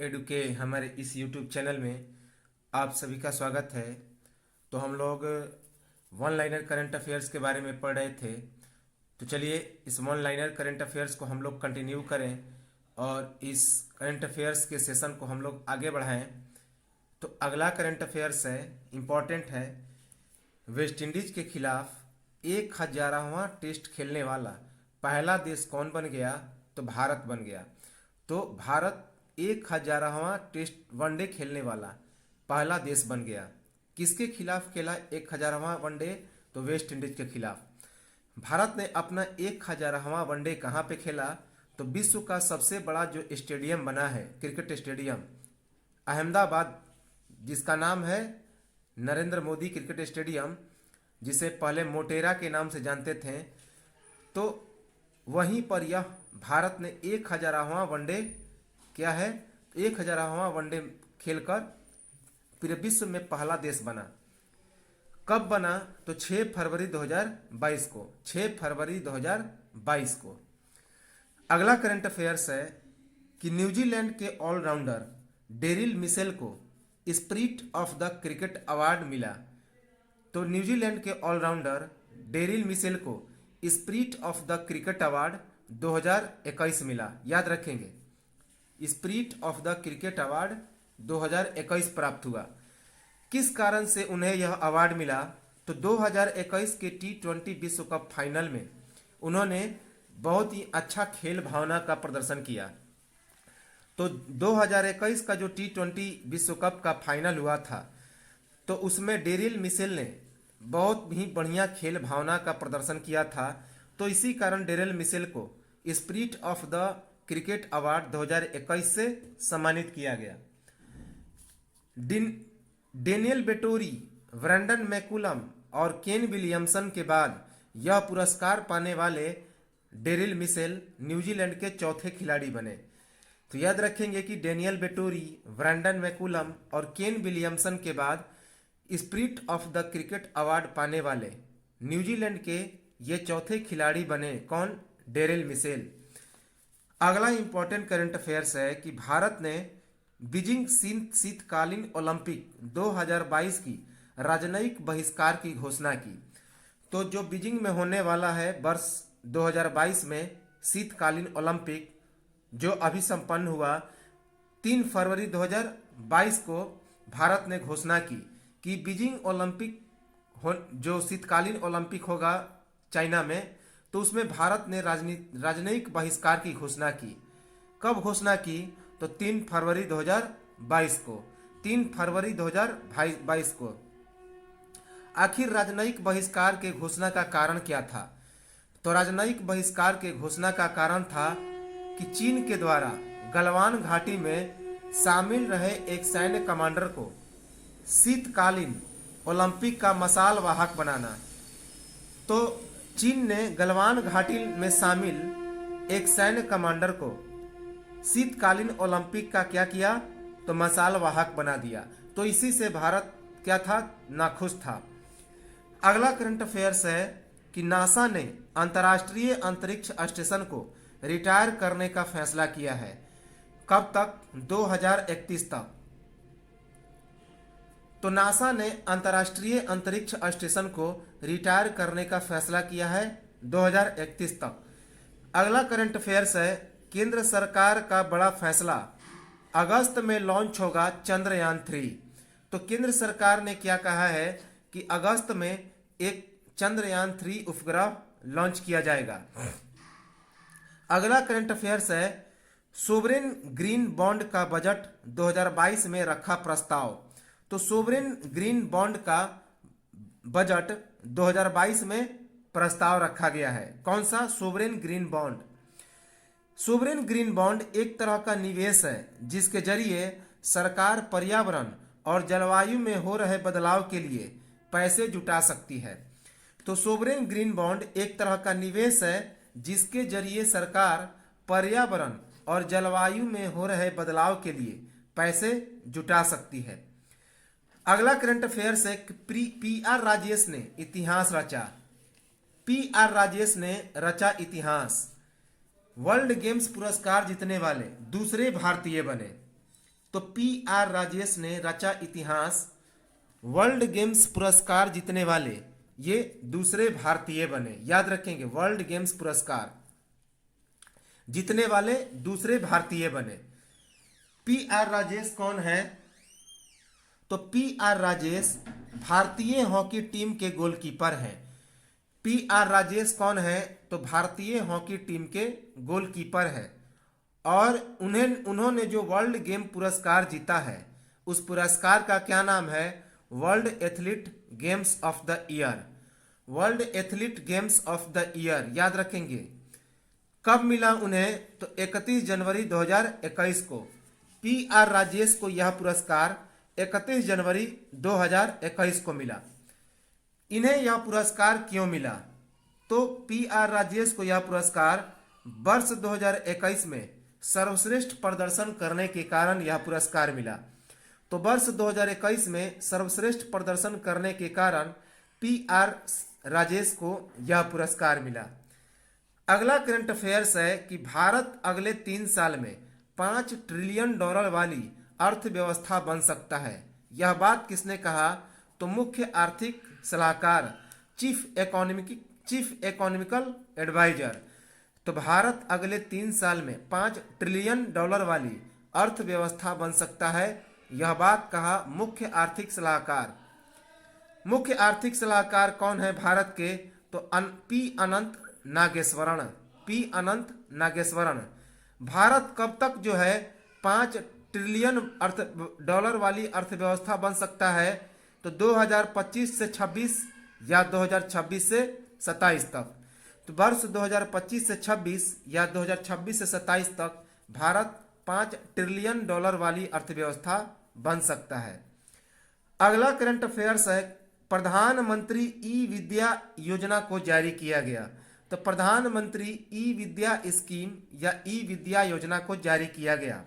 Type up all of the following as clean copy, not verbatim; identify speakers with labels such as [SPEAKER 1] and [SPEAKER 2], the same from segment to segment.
[SPEAKER 1] एडुके हमारे इस YouTube channel में आप सभी का स्वागत है। तो हम लोग वन लाइनर करंट अफेयर्स के बारे में पढ़ रहे थे। तो चलिए इस वन लाइनर करंट अफेयर्स को हम लोग कंटिन्यू करें और इस करंट अफेयर्स के सेशन को हम लोग आगे बढ़ाएं। तो अगला करंट अफेयर्स है, इम्पॉर्टेंट है। वेस्ट इंडीज के खिलाफ 1000वां टेस्ट खेलने वाला पहला देश कौन बन गया? तो भारत बन गया। तो भारत 1000वां टेस्ट वनडे खेलने वाला पहला देश बन गया। किसके खिलाफ खेला 1000वां वनडे? तो वेस्ट इंडीज के खिलाफ। भारत ने अपना 1000वां वनडे कहाँ पे खेला? तो विश्व का सबसे बड़ा जो स्टेडियम बना है, क्रिकेट स्टेडियम अहमदाबाद, जिसका नाम है नरेंद्र मोदी क्रिकेट स्टेडियम, जिसे पहले मोटेरा के नाम से जानते थे। तो वहीं पर यह भारत ने 1000वां वनडे क्या है, 1000वां वनडे खेलकर पूरे विश्व में पहला देश बना। कब बना? तो 6 फरवरी 2022 को। 6 फरवरी 2022 को। अगला करंट अफेयर्स है कि न्यूजीलैंड के ऑलराउंडर डेरिल मिशेल को spirit of the cricket award मिला। तो न्यूजीलैंड के ऑलराउंडर डेरिल मिशेल को spirit of the cricket award 2021 मिला। याद रखेंगे, spirit of the cricket award 2021 प्राप्त हुआ। किस कारण से उन्हें यह अवार्ड मिला? तो 2021 के T20 विश्व कप फाइनल में उन्होंने बहुत ही अच्छा खेल भावना का प्रदर्शन किया। तो 2021 का जो T20 विश्व कप का फाइनल हुआ था, तो उसमें डेरिल मिशेल ने बहुत ही बढ़िया खेल भावना का प्रदर्शन किया था। तो इसी कारण डेरिल मिशेल को spirit of the cricket award 2021 से सम्मानित किया गया। डेनियल वेटोरी, ब्रैंडन मैकुलम और केन विलियमसन के बाद यह पुरस्कार पाने वाले डेरिल मिशेल न्यूजीलैंड के चौथे खिलाड़ी बने। तो याद रखेंगे कि डेनियल वेटोरी, ब्रैंडन मैकुलम और केन विलियमसन के बाद spirit of the cricket award पाने वाले न्यूजीलैंड के ये चौथे खिलाड़ी बने। कौन? Daryl Mitchell. अगला इंपॉर्टेंट करंट अफेयर्स है कि भारत ने बीजिंग शीतकालीन ओलंपिक 2022 की राजनयिक बहिष्कार की घोषणा की। तो जो बीजिंग में होने वाला है वर्ष 2022 में शीतकालीन ओलंपिक, जो अभी संपन्न हुआ 3 फरवरी 2022 को, भारत ने घोषणा की कि बीजिंग ओलंपिक जो शीतकालीन ओलंपिक होगा चाइना में, तो उसमें भारत ने राजनयिक बहिष्कार की घोषणा की। कब घोषणा की? तो 3 फरवरी 2022 को। 3 फरवरी 2022 को। आखिर राजनयिक बहिष्कार के घोषणा का कारण क्या था? तो राजनयिक बहिष्कार के घोषणा का कारण था कि चीन के द्वारा गलवान घाटी में शामिल रहे एक सैन्य कमांडर को शीतकालीन ओलंपिक का मसाल वाहक बनाना। तो चीन ने गलवान घाटी में शामिल एक सैन्य कमांडर को शीतकालीन ओलंपिक का क्या किया? तो मसाल वाहक बना दिया। तो इसी से भारत क्या था? नाखुश था। अगला करंट अफेयर्स है कि नासा ने अंतर्राष्ट्रीय अंतरिक्ष स्टेशन को रिटायर करने का फैसला किया है। कब तक? 2031 तक। तो नासा ने अंतर्राष्ट्रीय अंतरिक्ष स्टेशन को रिटायर करने का फैसला किया है 2031 तक। अगला करंट अफेयर्स है, केंद्र सरकार का बड़ा फैसला, अगस्त में लॉन्च होगा चंद्रयान 3। तो केंद्र सरकार ने क्या कहा है कि अगस्त में एक चंद्रयान 3 उपग्रह लॉन्च किया जाएगा। अगला करंट अफेयर्स है, सोवरेन ग्रीन बॉन्ड का बजट 2022 में रखा प्रस्ताव। तो सोवरेन ग्रीन बॉन्ड का बजट 2022 में प्रस्ताव रखा गया है। कौन सा? Sovereign green bond. Sovereign green bond एक तरह का निवेश है जिसके जरिए सरकार पर्यावरण और जलवायु में हो रहे बदलाव के लिए पैसे जुटा सकती है। तो सोवरेन ग्रीन बॉन्ड एक तरह का निवेश है जिसके जरिए सरकार पर्यावरण और जलवायु में हो रहे बदलाव के लिए पैसे जुटा सकती है। अगला करंट अफेयर्स है कि PR राजेश ने इतिहास रचा। PR राजेश ने रचा इतिहास। वर्ल्ड गेम्स पुरस्कार जीतने वाले दूसरे भारतीय बने। तो PR राजेश ने रचा इतिहास, वर्ल्ड गेम्स पुरस्कार जीतने वाले ये दूसरे भारतीय बने। याद रखेंगे, वर्ल्ड गेम्स पुरस्कार जीतने वाले दूसरे भारतीय बने। PR राजेश कौन है? तो PR राजेश भारतीय हॉकी टीम के गोलकीपर हैं। PR राजेश कौन है? तो भारतीय हॉकी टीम के गोलकीपर है और उन्होंने जो वर्ल्ड गेम पुरस्कार जीता है उस पुरस्कार का क्या नाम है? World athlete games of the year. World athlete games of the year याद रखेंगे। कब मिला उन्हें? तो 31 जनवरी 2021 को PR राजेश को यह पुरस्कार 31 जनवरी 2021 को मिला। इन्हें यह पुरस्कार क्यों मिला? तो PR राजेश को यह पुरस्कार वर्ष 2021 में सर्वश्रेष्ठ प्रदर्शन करने के कारण यह पुरस्कार मिला। तो वर्ष 2021 में सर्वश्रेष्ठ प्रदर्शन करने के कारण PR राजेश को यह पुरस्कार मिला। अगला करंट अफेयर्स है कि भारत अगले 3 साल में $5 ट्रिलियन वाली अर्थव्यवस्था बन सकता है। यह बात किसने कहा? तो मुख्य आर्थिक सलाहकार, चीफ इकोनॉमिकल एडवाइजर। तो भारत अगले 3 साल में $5 ट्रिलियन वाली अर्थव्यवस्था बन सकता है, यह बात कहा मुख्य आर्थिक सलाहकार। मुख्य आर्थिक सलाहकार कौन है भारत के? तो P अनंत नागेश्वरन। भारत कब तक जो है $5 ट्रिलियन वाली अर्थव्यवस्था बन सकता है? तो 2025 से 26 या 2026 से 27 तक। तो वर्ष 2025 से 26 या 2026 से 27 तक भारत $5 ट्रिलियन वाली अर्थव्यवस्था बन सकता है। अगला करंट अफेयर्स है, प्रधानमंत्री ई विद्या योजना को जारी किया गया। तो प्रधानमंत्री ई विद्या स्कीम या ई विद्या योजना को जारी किया गया।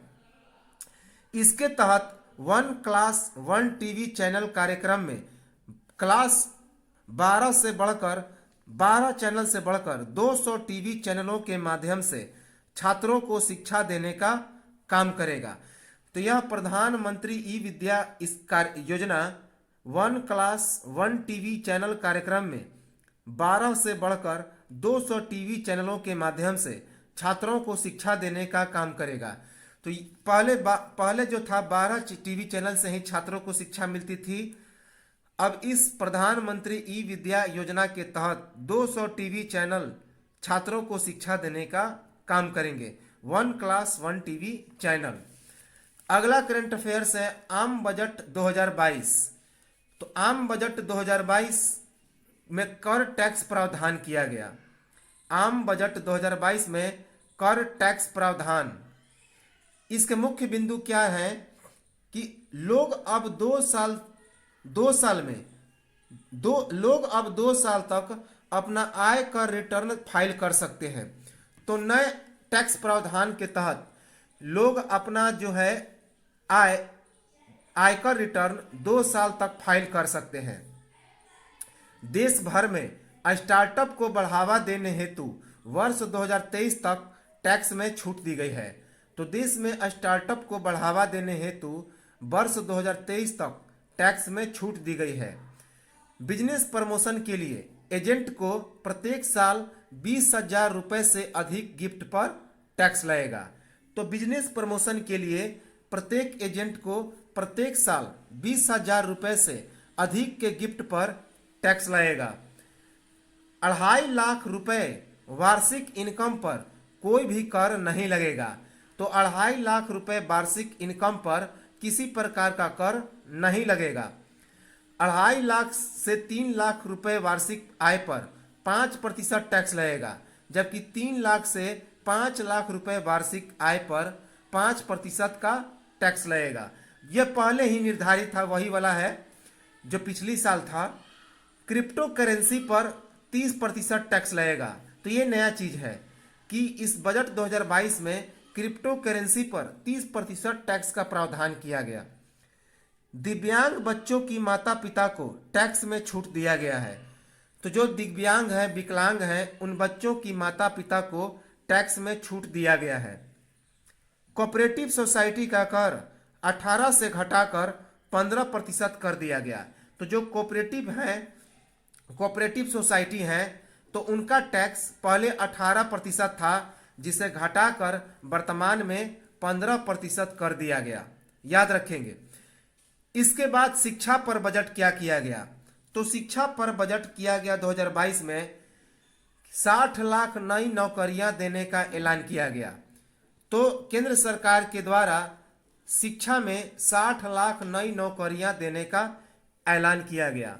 [SPEAKER 1] इसके तहत 1 क्लास 1 टीवी चैनल कार्यक्रम में क्लास 12 चैनल से बढ़कर 200 टीवी चैनलों के माध्यम से छात्रों को शिक्षा देने का काम करेगा। तो यह प्रधानमंत्री ई विद्या योजना 1 क्लास 1 टीवी चैनल कार्यक्रम में 12 से बढ़कर 200 टीवी चैनलों के माध्यम से छात्रों को शिक्षा देने का काम करेगा। तो पहले जो था 12 टीवी चैनल से ही छात्रों को शिक्षा मिलती थी। अब इस प्रधानमंत्री ई विद्या योजना के तहत 200 टीवी चैनल छात्रों को शिक्षा देने का काम करेंगे। 1 क्लास 1 टीवी चैनल। अगला करंट अफेयर्स है आम बजट 2022। तो आम बजट 2022 में कर टैक्स प्रावधान किया गया। आम बजट 2022 में कर टैक्स प्रावधान, इसके मुख्य बिंदु क्या है कि लोग अब 2 साल तक अपना आय कर रिटर्न फाइल कर सकते हैं। तो नए टैक्स प्रावधान के तहत लोग अपना जो है आयकर रिटर्न 2 साल तक फाइल कर सकते हैं। देश भर में स्टार्टअप को बढ़ावा देने हेतु वर्ष 2023 तक टैक्स में छूट दी गई है। तो देश में स्टार्टअप को बढ़ावा देने हेतु वर्ष 2023 तक टैक्स में छूट दी गई है। बिजनेस प्रमोशन के लिए एजेंट को प्रत्येक साल 20,000 रुपये से अधिक गिफ्ट पर टैक्स लगेगा। तो बिजनेस प्रमोशन के लिए प्रत्येक एजेंट को प्रत्येक साल 20,000 रुपये से अधिक के गिफ्ट पर टैक्स लगेगा। 2.5 लाख रुपए वार्षिक इनकम पर कोई भी कर नहीं लगेगा। तो 2.5 लाख रुपए वार्षिक इनकम पर किसी प्रकार का कर नहीं लगेगा। 2.5 लाख से 3 लाख रुपए वार्षिक आय पर 5% टैक्स लगेगा, जबकि 3 लाख से 5 लाख रुपए वार्षिक आय पर 5% का टैक्स लगेगा। यह पहले ही निर्धारित था, वही वाला है जो पिछली साल था। क्रिप्टो करेंसी पर 30% टैक्स लगेगा। तो ये नया चीज है कि इस बजट 2022 में क्रिप्टो करेंसी पर 30% टैक्स का प्रावधान किया गया। दिव्यांग बच्चों की माता पिता को टैक्स में छूट दिया गया है। तो जो दिव्यांग है, विकलांग है, उन बच्चों की माता पिता को टैक्स में छूट दिया गया है। कोऑपरेटिव सोसाइटी का कर 18 से घटाकर 15% कर दिया गया। तो जो कोऑपरेटिव हैं, कोऑपरेटिव सोसाइटी हैं, तो उनका टैक्स पहले 18% था, जिसे घटाकर वर्तमान में 15% कर दिया गया। याद रखेंगे। इसके बाद शिक्षा पर बजट क्या किया गया? तो शिक्षा पर बजट किया गया 2022 में 60 लाख नई नौकरियां देने का ऐलान किया गया। तो केंद्र सरकार के द्वारा शिक्षा में 60 लाख नई नौकरियां देने का ऐलान किया गया।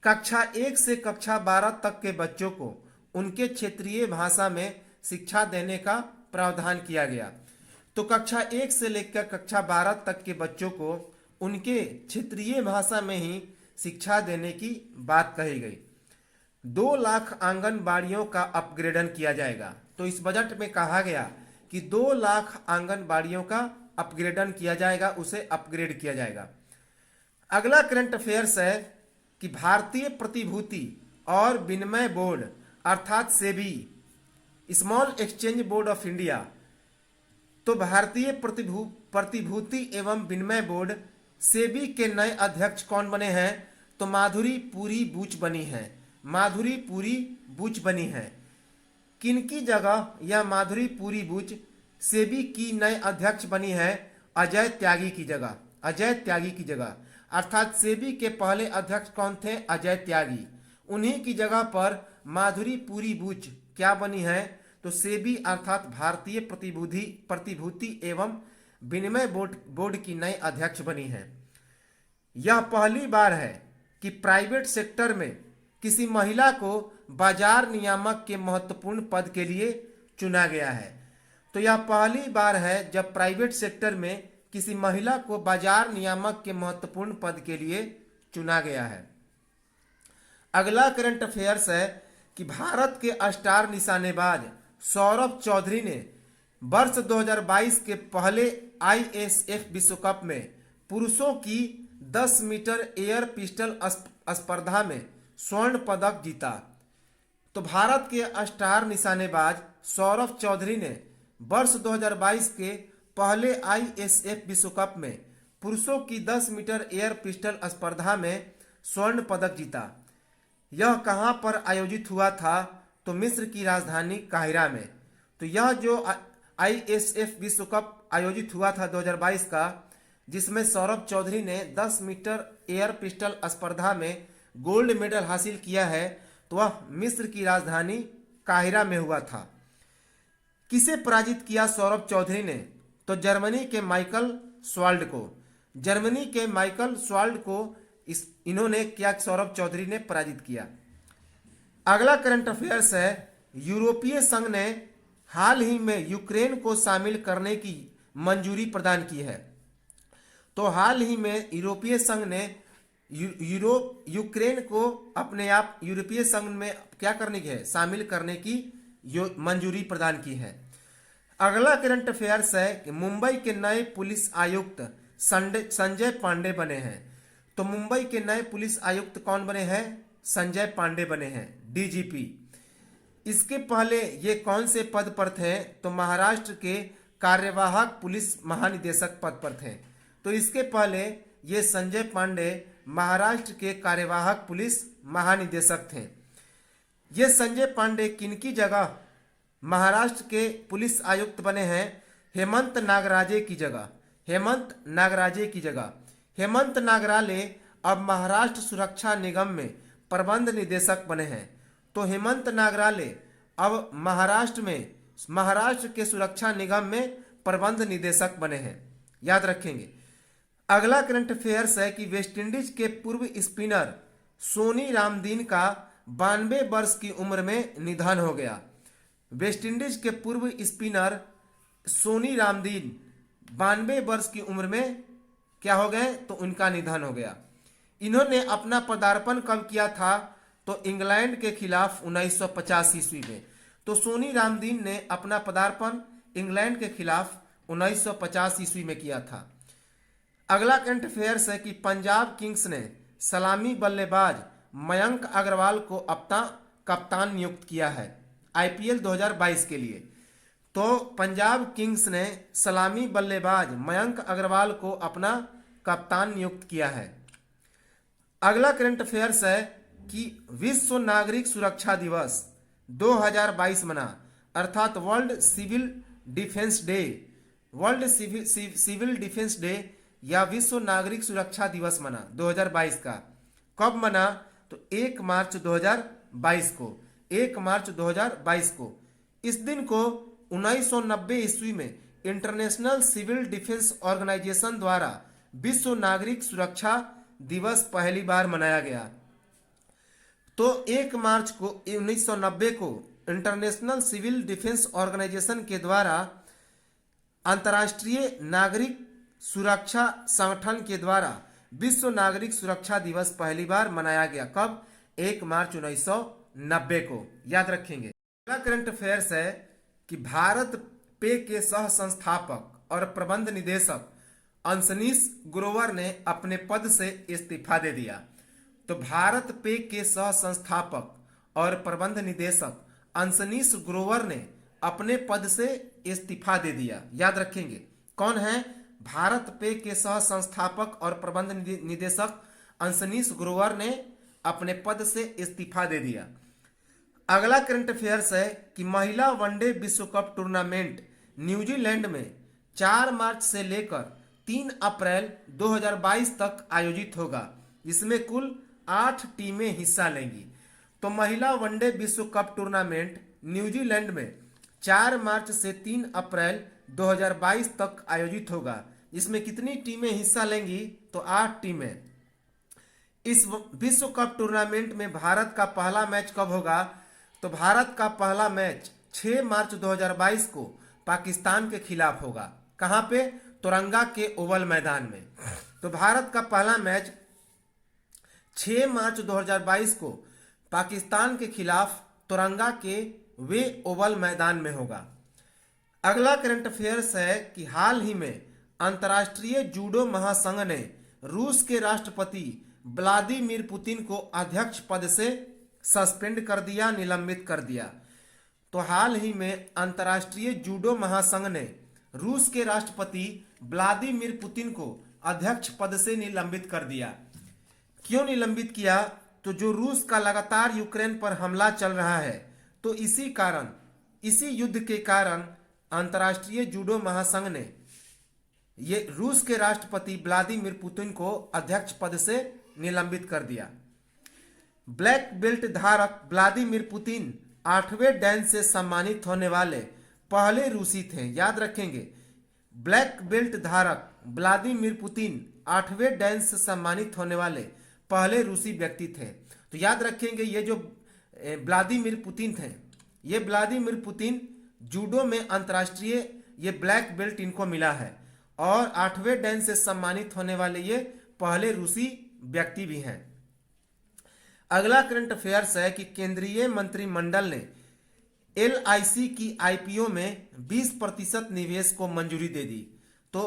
[SPEAKER 1] कक्षा 1 से कक्षा 12 तक के बच्चों को उनके क्षेत्रीय भाषा में शिक्षा देने का प्रावधान किया गया। तो कक्षा 1 से लेकर कक्षा 12 तक के बच्चों को उनके क्षेत्रीय भाषा में ही शिक्षा देने की बात कही गई। 2 लाख आंगनबाड़ियों का अपग्रेडन किया जाएगा। तो इस बजट में कहा गया कि 2 लाख आंगनबाड़ियों का अपग्रेडन किया जाएगा, उसे अपग्रेड किया जाएगा। अगला करंट अफेयर्स है कि भारतीय प्रतिभूति और विनिमय बोर्ड अर्थात SEBI, small exchange board of India, तो भारतीय प्रतिभूति एवं विनिमय बोर्ड सेबी के नए अध्यक्ष कौन बने हैं? तो माधुरी पुरी बुच बनी है। माधुरी पुरी बुच बनी है। किनकी जगह यह माधुरी पुरी बुच सेबी की नए अध्यक्ष बनी है? अजय त्यागी की जगह। अजय त्यागी की जगह, अर्थात सेबी के पहले अध्यक्ष कौन थे? अजय त्यागी। उन्हीं की जगह पर माधुरी पुरी बुच क्या बनी है? तो सेबी अर्थात भारतीय प्रतिभूति एवं विनिमय बोर्ड की नई अध्यक्ष बनी है। यह पहली बार है कि प्राइवेट सेक्टर में किसी महिला को बाजार नियामक के महत्वपूर्ण पद के लिए चुना गया है। तो यह पहली बार है जब प्राइवेट सेक्टर में किसी महिला को बाजार नियामक के महत्वपूर्ण पद के लिए चुना गया है। अगला करंट अफेयर्स है कि भारत के स्टार निशानेबाज सौरभ चौधरी ने वर्ष 2022 के पहले ISF विश्व कप में पुरुषों की 10 मीटर एयर पिस्टल स्पर्धा में स्वर्ण पदक जीता। तो भारत के स्टार निशानेबाज सौरभ चौधरी ने वर्ष 2022 के पहले ISF विश्व कप में पुरुषों की 10 मीटर एयर पिस्टल स्पर्धा में स्वर्ण पदक जीता। यह कहां पर आयोजित हुआ था? तो मिस्र की राजधानी काहिरा में। तो यह जो ISF विश्व कप आयोजित हुआ था 2022 का, जिसमें सौरभ चौधरी ने 10 मीटर एयर पिस्टल स्पर्धा में गोल्ड मेडल हासिल किया है, तो वह मिस्र की राजधानी काहिरा में हुआ था। किसे पराजित किया सौरभ चौधरी ने? तो जर्मनी के माइकल स्वाल्ड को। जर्मनी के माइकल स्वाल्ड को इन्होंने क्या सौरभ चौधरी ने पराजित किया। अगला करंट अफेयर्स है, यूरोपीय संघ ने हाल ही में यूक्रेन को शामिल करने की मंजूरी प्रदान की है। तो हाल ही में यूरोपीय संघ ने यूक्रेन को अपने आप यूरोपीय संघ में क्या करने की है? शामिल करने की मंजूरी प्रदान की है। अगला करंट अफेयर्स है कि मुंबई के नए पुलिस आयुक्त संजय पांडे बने हैं। तो मुंबई के नए पुलिस आयुक्त कौन बने हैं? संजय पांडे बने हैं, DGP। इसके पहले ये कौन से पद पर थे? तो महाराष्ट्र के कार्यवाहक पुलिस महानिदेशक पद पर थे। तो इसके पहले ये संजय पांडे महाराष्ट्र के कार्यवाहक पुलिस महानिदेशक थे। ये संजय पांडे किनकी जगह महाराष्ट्र के पुलिस आयुक्त बने हैं? हेमंत नागराजे की जगह। हेमंत नागराजे की जगह। हेमंत नागराले अब महाराष्ट्र सुरक्षा निगम में प्रबंध निदेशक बने हैं। तो हेमंत नागराले अब महाराष्ट्र के सुरक्षा निगम में प्रबंध निदेशक बने हैं। याद रखेंगे। अगला करंट अफेयर्स है कि वेस्टइंडीज के पूर्व स्पिनर सोनी रामदीन का 92 वर्ष की उम्र में निधन हो गया। वेस्टइंडीज के पूर्व स्पिनर सोनी रामदीन 92 वर्ष की उम्र में क्या हो गए? तो उनका निधन हो गया। इन्होंने अपना पदार्पण कब किया था? तो इंग्लैंड के खिलाफ 1950 ईस्वी में। तो सोनी रामदीन ने अपना पदार्पण इंग्लैंड के खिलाफ 1950 ईस्वी में किया था। अगला करंट अफेयर्स है कि पंजाब किंग्स ने सलामी बल्लेबाज मयंक अग्रवाल को अपना कप्तान नियुक्त किया है IPL 2022 के लिए। तो पंजाब किंग्स ने सलामी बल्लेबाज मयंक अग्रवाल को अपना कप्तान नियुक्त किया है। अगला करंट अफेयर्स है कि विश्व नागरिक सुरक्षा दिवस 2022 मना, अर्थात वर्ल्ड सिविल डिफेंस डे या विश्व नागरिक सुरक्षा दिवस मना 2022 का। कब मना? तो 1 मार्च 2022 को। 1 मार्च 2022 को। इस दिन को 1990 ईस्वी में इंटरनेशनल सिविल डिफेंस ऑर्गेनाइजेशन द्वारा विश्व नागरिक सुरक्षा दिवस पहली बार मनाया गया। तो 1 मार्च को 1990 को इंटरनेशनल सिविल डिफेंस ऑर्गेनाइजेशन के द्वारा अंतर्राष्ट्रीय नागरिक सुरक्षा संगठन के द्वारा विश्व नागरिक सुरक्षा दिवस पहली बार मनाया गया। कब? 1 मार्च 1990 को। याद रखेंगे। अगला करंट अफेयर्स है कि भारत पे के सह संस्थापक और प्रबंध निदेशक अंशनीश ग्रोवर ने अपने पद से इस्तीफा दे दिया। तो भारत पे के सह संस्थापक और प्रबंध निदेशक अंशनीश ग्रोवर ने अपने पद से इस्तीफा दे दिया। याद रखेंगे कौन है? भारत पे के सह संस्थापक और प्रबंध निदेशक अंशनीश ग्रोवर ने अपने पद से इस्तीफा दे दिया। अगला करंट अफेयर्स है कि महिला वनडे विश्व कप टूर्नामेंट न्यूजीलैंड में 4 मार्च से लेकर 3 अप्रैल 2022 तक आयोजित होगा। इसमें कुल 8 टीमें हिस्सा लेंगी। तो महिला वनडे विश्व कप टूर्नामेंट न्यूजीलैंड में 4 मार्च से 3 अप्रैल 2022 तक आयोजित होगा। इसमें कितनी टीमें हिस्सा लेंगी? तो 8 टीमें। इस विश्व कप टूर्नामेंट में भारत का पहला मैच कब होगा? तो भारत का पहला मैच 6 मार्च 2022 को पाकिस्तान के खिलाफ होगा। कहां पे? तिरंगा के ओवल मैदान में। तो भारत का पहला मैच 6 मार्च 2022 को पाकिस्तान के खिलाफ तिरंगा के वे ओवल मैदान में होगा। अगला करंट अफेयर्स है कि हाल ही में अंतर्राष्ट्रीय जूडो महासंघ ने रूस के राष्ट्रपति व्लादिमीर पुतिन को अध्यक्ष पद से सस्पेंड कर दिया, निलंबित कर दिया। तो हाल ही में अंतर्राष्ट्रीय जूडो महासंघ ने रूस के राष्ट्रपति व्लादिमीर पुतिन को अध्यक्ष पद से निलंबित कर दिया। क्यों निलंबित किया? तो जो रूस का लगातार यूक्रेन पर हमला चल रहा है, तो इसी युद्ध के कारण अंतर्राष्ट्रीय जूडो महासंघ ने ये रूस के राष्ट्रपति व्लादिमीर पुतिन को अध्यक्ष पद से निलंबित कर दिया। ब्लैक बेल्ट धारक व्लादिमीर पुतिन 8वें डैन से सम्मानित होने वाले पहले रूसी थे। याद रखेंगे, ब्लैक बेल्ट धारक व्लादिमीर पुतिन 8वें डैन से सम्मानित होने वाले पहले रूसी व्यक्ति थे। तो याद रखेंगे ये जो व्लादिमीर पुतिन थे, ये व्लादिमीर पुतिन जूडो में अंतर्राष्ट्रीय ये ब्लैक बेल्ट इनको मिला है और 8वें डैन से सम्मानित होने वाले ये पहले रूसी व्यक्ति भी हैं। अगला करंट अफेयर्स है कि केंद्रीय मंत्रिमंडल ने LIC की IPO में 20% निवेश को मंजूरी दे दी। तो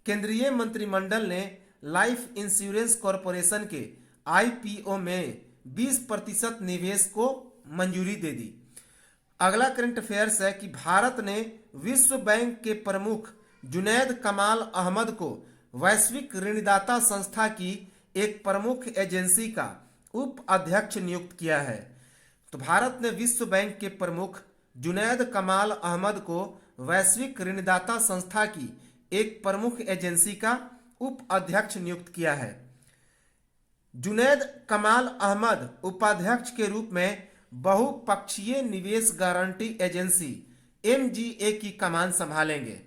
[SPEAKER 1] केंद्रीय मंत्रिमंडल ने लाइफ इंश्योरेंस कॉरपोरेशन के IPO में 20% निवेश को मंजूरी दे दी। अगला करंट अफेयर्स है कि भारत ने विश्व बैंक के प्रमुख जुनैद कमाल अहमद को वैश्विक ऋणदाता संस्था की एक प्रमुख एजेंसी का उप अध्यक्ष नियुक्त किया है। तो भारत ने विश्व बैंक के प्रमुख जुनैद कमाल अहमद को वैश्विक ऋणदाता संस्था की एक प्रमुख एजेंसी का उप अध्यक्ष नियुक्त किया है। जुनैद कमाल अहमद उपाध्यक्ष के रूप में बहुपक्षीय निवेश गारंटी एजेंसी MGA की कमान संभालेंगे।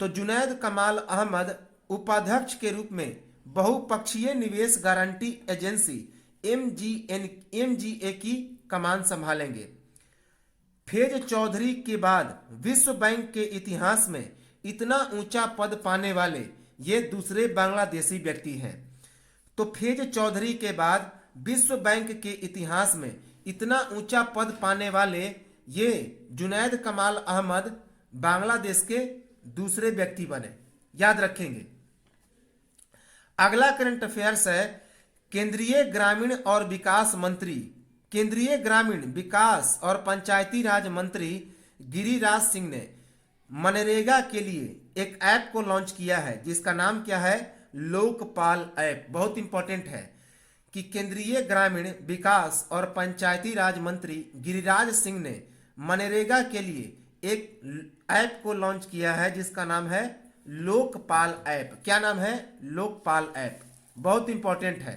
[SPEAKER 1] तो जुनैद कमाल अहमद उपाध्यक्ष के रूप में बहुपक्षीय निवेश गारंटी एजेंसी MGA की कमान संभालेंगे। फैज चौधरी के बाद विश्व बैंक के इतिहास में इतना ऊंचा पद पाने वाले ये दूसरे बांग्लादेशी व्यक्ति हैं। तो फैज चौधरी के बाद विश्व बैंक के इतिहास में इतना ऊंचा पद पाने वाले ये जुनैद कमाल अहमद बांग्लादेश के दूसरे व्यक्ति बने। याद रखेंगे। अगला करंट अफेयर्स है केंद्रीय ग्रामीण और पंचायती राज मंत्री गिरिराज सिंह ने मनरेगा के लिए एक ऐप को लॉन्च किया है जिसका नाम क्या है, लोकपाल ऐप। बहुत इंपॉर्टेंट है कि केंद्रीय ग्रामीण विकास और पंचायती राज मंत्री गिरिराज सिंह ने मनरेगा के लिए एक ऐप को लॉन्च किया है जिसका नाम है लोकपाल ऐप। क्या नाम है, लोकपाल ऐप। बहुत इंपॉर्टेंट है।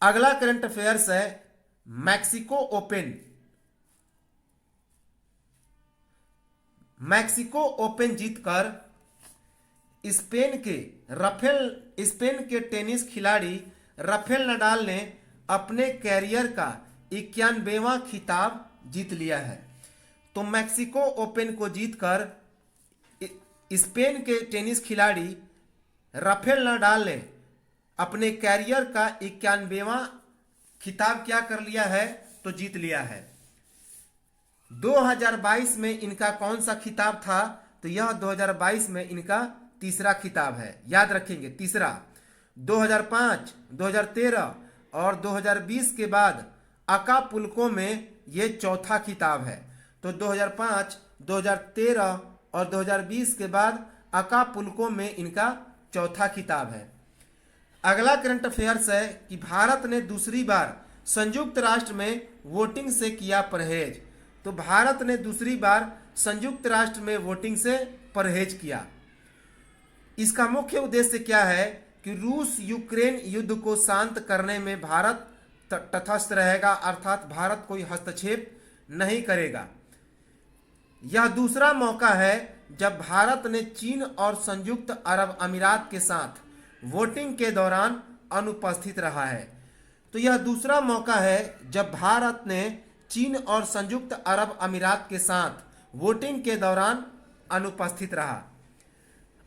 [SPEAKER 1] अगला करंट अफेयर्स है मैक्सिको ओपन। मैक्सिको ओपन जीतकर स्पेन के टेनिस खिलाड़ी राफेल नडाल ने अपने कैरियर का 91वां खिताब जीत लिया है। तो मैक्सिको ओपन को जीतकर स्पेन के टेनिस खिलाड़ी राफेल नडाल ने अपने कैरियर का 91वां खिताब क्या कर लिया है, तो जीत लिया है। 2022 में इनका कौन सा खिताब था, तो यह 2022 में इनका तीसरा खिताब है। याद रखेंगे, तीसरा। 2005, 2013 और 2020 के बाद अकापुल्को में ये चौथा खिताब है। तो 2005, 2013 और 2020 के बाद अकापुल्को में इनका चौथा खिताब है। अगला करंट अफेयर्स है कि भारत ने दूसरी बार संयुक्त राष्ट्र में वोटिंग से किया परहेज। तो भारत ने दूसरी बार संयुक्त राष्ट्र में वोटिंग से परहेज किया। इसका मुख्य उद्देश्य क्या है कि रूस यूक्रेन युद्ध को शांत करने में भारत तटस्थ रहेगा, अर्थात भारत कोई हस्तक्षेप नहीं करेगा। यह दूसरा मौका है जब भारत ने चीन और संयुक्त अरब अमीरात के साथ वोटिंग के दौरान अनुपस्थित रहा है। तो यह दूसरा मौका है जब भारत ने चीन और संयुक्त अरब अमीरात के साथ वोटिंग के दौरान अनुपस्थित रहा।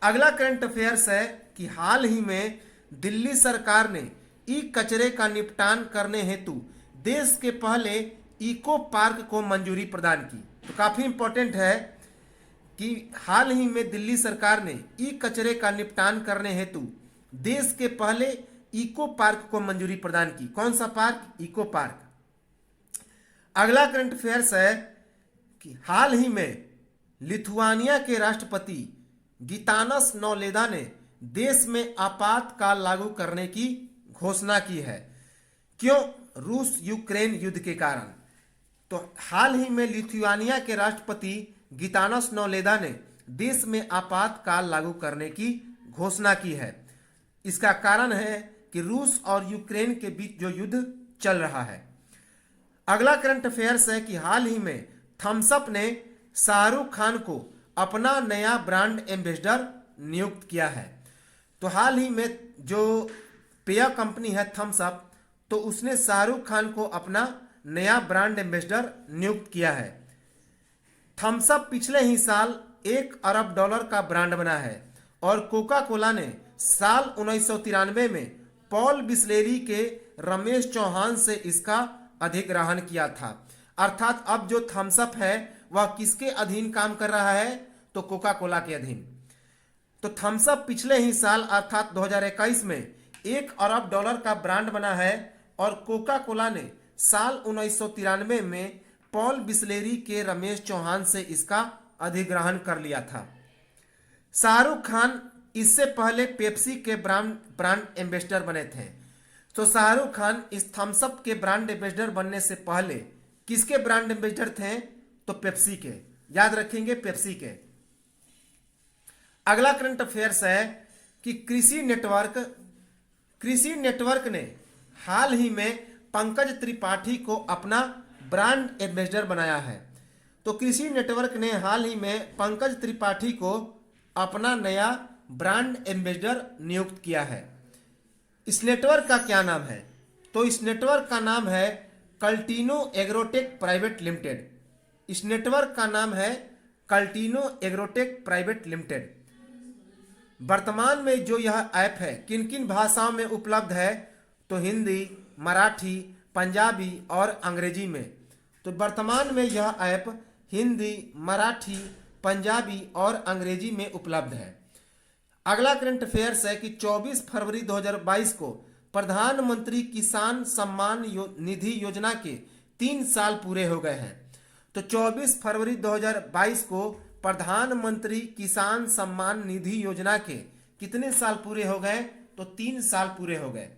[SPEAKER 1] अगला करंट अफेयर्स है कि हाल ही में दिल्ली सरकार ने ई कचरे का निपटान करने हेतु देश के पहले इको पार्क को मंजूरी प्रदान की। तो काफी इंपॉर्टेंट है कि हाल ही में दिल्ली सरकार ने ई कचरे का निपटान करने हेतु देश के पहले इको पार्क को मंजूरी प्रदान की। कौन सा पार्क, इको पार्क। अगला करंट अफेयर्स है कि हाल ही में लिथुआनिया के राष्ट्रपति गितानस नौसेदा ने देश में आपातकाल लागू करने की घोषणा की है। क्यों, रूस यूक्रेन युद्ध के कारण। तो हाल ही में लिथुआनिया के राष्ट्रपति गितानस नौसेदा ने देश में आपातकाल लागू करने की घोषणा की है। इसका कारण है कि रूस और यूक्रेन के बीच जो युद्ध चल रहा है। अगला करंट अफेयर्स है कि हाल ही में थम्स अप ने शाहरुख खान को अपना नया ब्रांड एम्बेसडर नियुक्त किया है। तो हाल ही में जो पेय कंपनी है थम्स अप, तो उसने शाहरुख खान को अपना नया ब्रांड एम्बेसडर नियुक्त किया है। थम्स अप पिछले ही साल $1 अरब का ब्रांड बना है और कोका कोला ने साल 1993 में पॉल बिस्लेरी के रमेश चौहान से इसका अधिग्रहण किया था। अर्थात अब जो थम्स अप है वह किसके अधीन काम कर रहा है, तो कोका कोला के अधीन। तो थम्स अप पिछले ही साल अर्थात 2021 में $1 अरब का ब्रांड बना है और कोका कोला ने साल 1993 में पॉल बिस्लेरी के रमेश चौहान से इसका अधिग्रहण कर लिया था। शाहरुख खान इससे पहले पेप्सी के ब्रांड एम्बेसडर बने थे। तो शाहरुख खान इस थम्स अप के ब्रांड एम्बेसडर बनने से पहले किसके ब्रांड एम्बेसडर थे, तो पेप्सी के। याद रखेंगे, पेप्सी के। अगला करंट अफेयर्स है कि कृषि नेटवर्क ने हाल ही में पंकज त्रिपाठी को अपना ब्रांड एम्बेसडर बनाया है। तो कृषि नेटवर्क ने हाल ही में पंकज त्रिपाठी को अपना नया ब्रांड एम्बेसडर नियुक्त किया है। इस नेटवर्क का क्या नाम है, तो इस नेटवर्क का नाम है कल्टिनो एग्रोटेक प्राइवेट लिमिटेड। इस नेटवर्क का नाम है कल्टिनो एग्रोटेक प्राइवेट लिमिटेड। वर्तमान में जो यह ऐप है किन किन भाषाओं में उपलब्ध है, तो हिंदी, मराठी, पंजाबी और अंग्रेजी में। तो वर्तमान में यह ऐप हिंदी, मराठी, पंजाबी और अंग्रेजी में उपलब्ध है। अगला करंट अफेयर्स है कि 24 फरवरी 2022 को प्रधानमंत्री किसान सम्मान निधि योजना के 3 साल पूरे हो गए हैं। तो 24 फरवरी 2022 को प्रधानमंत्री किसान सम्मान निधि योजना के कितने साल पूरे हो गए? तो 3 साल पूरे हो गए।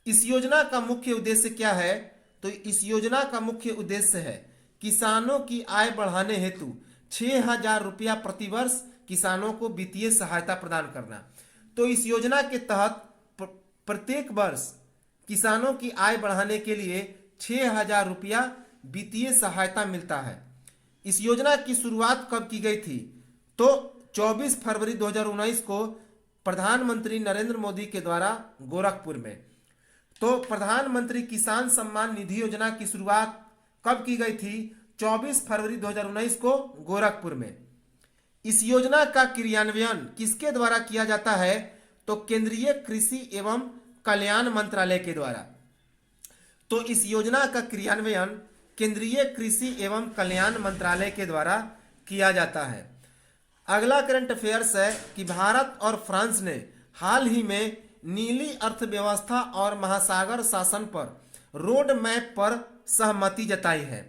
[SPEAKER 1] इस योजना का मुख्य उद्देश्य क्या है? तो इस योजना का मुख्य उद्देश्य है किसानों की आय बढ़ाने हेतु 6,000 रुपया प्रतिवर्ष किसानों को वित्तीय सहायता प्रदान करना। तो इस योजना के तहत प्रत्येक वर्ष किसानों की आय बढ़ाने के लिए 6,000 रुपया वित्तीय सहायता मिलता है। इस योजना की शुरुआत कब की गई थी? तो 24 फरवरी 2019 को प्रधानमंत्री नरेंद्र मोदी के द्वारा गोरखपुर में। तो प्रधानमंत्री किसान सम्मान निधि योजना की शुरुआत कब की गई थी? 24 फरवरी 2019 को गोरखपुर में। इस योजना का क्रियान्वयन किसके द्वारा किया जाता है? तो केंद्रीय कृषि एवं कल्याण मंत्रालय के द्वारा। तो इस योजना का क्रियान्वयन केंद्रीय कृषि एवं कल्याण मंत्रालय के द्वारा किया जाता है। अगला करंट अफेयर्स है कि भारत और फ्रांस ने हाल ही में नीली अर्थव्यवस्था और महासागर शासन पर रोड मैप पर सहमति जताई है।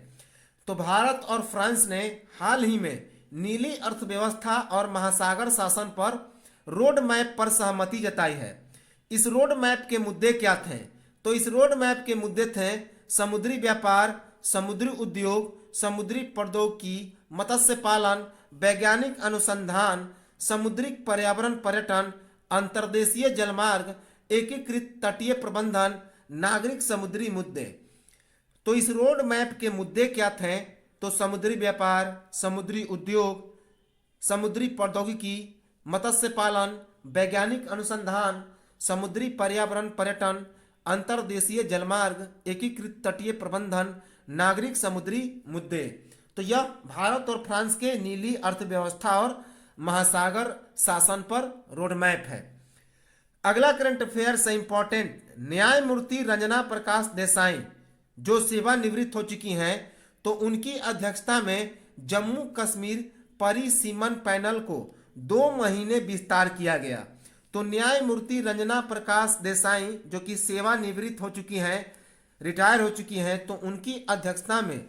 [SPEAKER 1] तो भारत और फ्रांस ने हाल ही में नीली अर्थव्यवस्था और महासागर शासन पर रोड मैप पर सहमति जताई है। इस रोड मैप के मुद्दे क्या थे? तो इस रोड मैप के मुद्दे थे समुद्री व्यापार, समुद्री उद्योग, समुद्री प्रौद्योगिकी, मत्स्य पालन, वैज्ञानिक अनुसंधान, समुद्री पर्यावरण पर्यटन, अंतर्देशीय जलमार्ग, एकीकृत तटीय प्रबंधन, नागरिक समुद्री मुद्दे। तो इस रोड मैप के मुद्दे क्या थे? तो समुद्री व्यापार, समुद्री उद्योग, समुद्री प्रौद्योगिकी, मत्स्य पालन, वैज्ञानिक अनुसंधान, समुद्री पर्यावरण पर्यटन, अंतर्देशीय जलमार्ग, एकीकृत तटीय प्रबंधन, नागरिक समुद्री मुद्दे। तो यह भारत और फ्रांस के नीली अर्थव्यवस्था और महासागर शासन पर रोड मैप है। अगला करंट अफेयर से इंपॉर्टेंट, न्यायमूर्ति रंजना प्रकाश देसाई जो सेवानिवृत्त हो चुकी हैं, तो उनकी अध्यक्षता में जम्मू कश्मीर परिसीमन पैनल को 2 महीने विस्तार किया गया। तो न्यायमूर्ति रंजना प्रकाश देसाई जो कि सेवानिवृत्त हो चुकी हैं, रिटायर हो चुकी हैं, तो उनकी अध्यक्षता में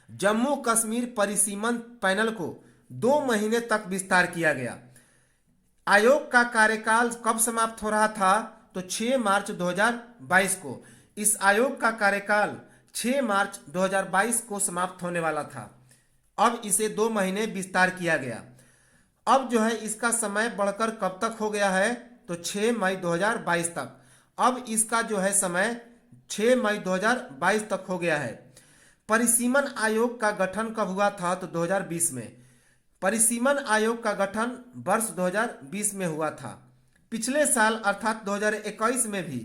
[SPEAKER 1] जम्मू कश्मीर परिसीमन पैनल को 2 महीने तक विस्तार किया गया। आयोग का कार्यकाल कब समाप्त हो रहा था? तो 6 मार्च 2022 को। इस आयोग का कार्यकाल 6 मार्च 2022 को समाप्त होने वाला था। अब इसे 2 महीने विस्तार किया गया। अब जो है इसका समय बढ़कर कब तक हो गया है? तो 6 मई 2022 तक। अब इसका जो है समय 6 मई 2022 तक हो गया है। परिसीमन आयोग का गठन कब हुआ था? तो 2020 में। परिसीमन आयोग का गठन वर्ष 2020 में हुआ था। पिछले साल अर्थात 2021 में भी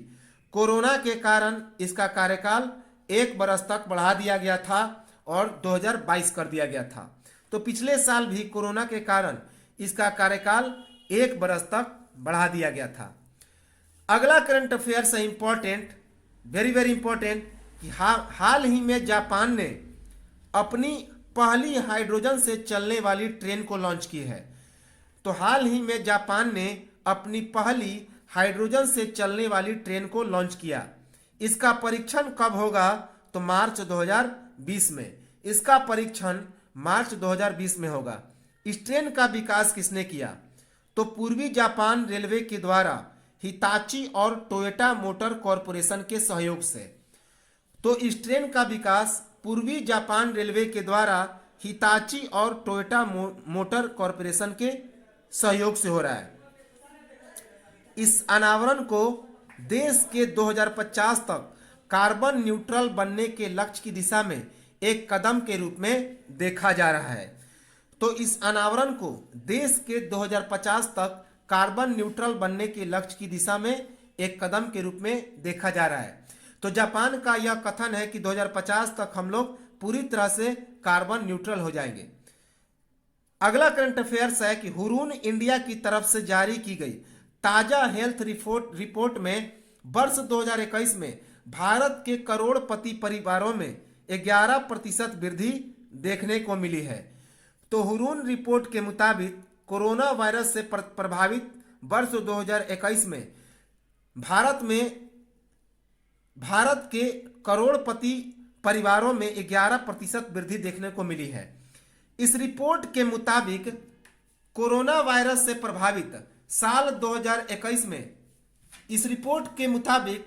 [SPEAKER 1] कोरोना के कारण इसका कार्यकाल 1 वर्ष तक बढ़ा दिया गया था और 2022 कर दिया गया था। तो पिछले साल भी कोरोना के कारण इसका कार्यकाल 1 वर्ष तक बढ़ा दिया गया था। अगला करंट अफेयर है इंपॉर्टेंट, वेरी वेरी इंपॉर्टेंट, कि हाल ही में जापान ने अपनी पहली हाइड्रोजन से चलने वाली ट्रेन को लॉन्च की है। तो हाल ही में जापान ने अपनी पहली हाइड्रोजन से चलने वाली ट्रेन को लॉन्च किया। इसका परीक्षण कब होगा? तो मार्च 2020 में। इसका परीक्षण मार्च 2020 में होगा। इस ट्रेन का विकास किसने किया? तो पूर्वी जापान रेलवे के द्वारा हिताची और टोयोटा मोटर कॉरपोरेशन के सहयोग से। तो इस ट्रेन का विकास पूर्वी जापान रेलवे के द्वारा हिताची और टोयोटा मोटर कॉरपोरेशन के सहयोग से हो रहा है। इस अनावरण को देश के 2050 तक कार्बन न्यूट्रल बनने के लक्ष्य की दिशा में एक कदम के रूप में देखा जा रहा है। तो इस अनावरण को देश के 2050 तक कार्बन न्यूट्रल बनने के लक्ष्य की दिशा में एक कदम के रूप में देखा जा रहा है। तो जापान का यह कथन है कि 2050 तक हम लोग पूरी तरह से कार्बन न्यूट्रल हो जाएंगे। अगला करंट अफेयर्स है कि हुरून इंडिया की तरफ से जारी की गई ताजा हेल्थ रिपोर्ट में वर्ष 2021 में भारत के करोड़पति परिवारों में 11% वृद्धि देखने को मिली है। तो हुरून रिपोर्ट के मुताबिक कोरोना वायरस से प्रभावित वर्ष 2021 में भारत के करोड़पति परिवारों में 11% वृद्धि देखने को मिली है। इस रिपोर्ट के मुताबिक कोरोना वायरस से प्रभावित साल 2021 में इस रिपोर्ट के मुताबिक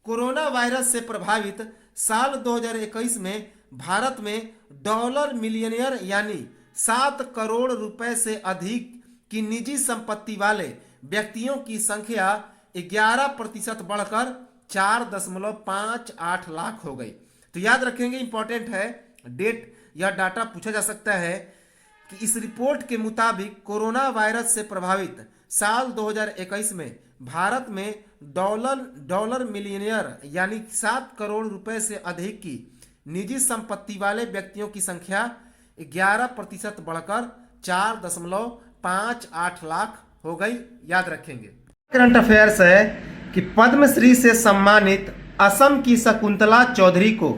[SPEAKER 1] कोरोना वायरस से प्रभावित साल 2021 में भारत में डॉलर मिलियनियर यानी 7 करोड़ रुपए से अधिक की निजी संपत्ति वाले व्यक्तियों की संख्या 11% बढ़कर 4.58 लाख हो गई। तो याद रखेंगे, इंपॉर्टेंट है, डेट या डाटा पूछा जा सकता है कि इस रिपोर्ट के मुताबिक कोरोना वायरस से प्रभावित साल 2021 में भारत में डॉलर मिलियनियर यानी 7 करोड़ रुपए से अधिक की निजी संपत्ति वाले व्यक्तियों की संख्या 11% बढ़कर 4.58 लाख हो गई। याद रखेंगे। करंट अफेयर्स है कि पद्मश्री से सम्मानित असम की शकुंतला चौधरी को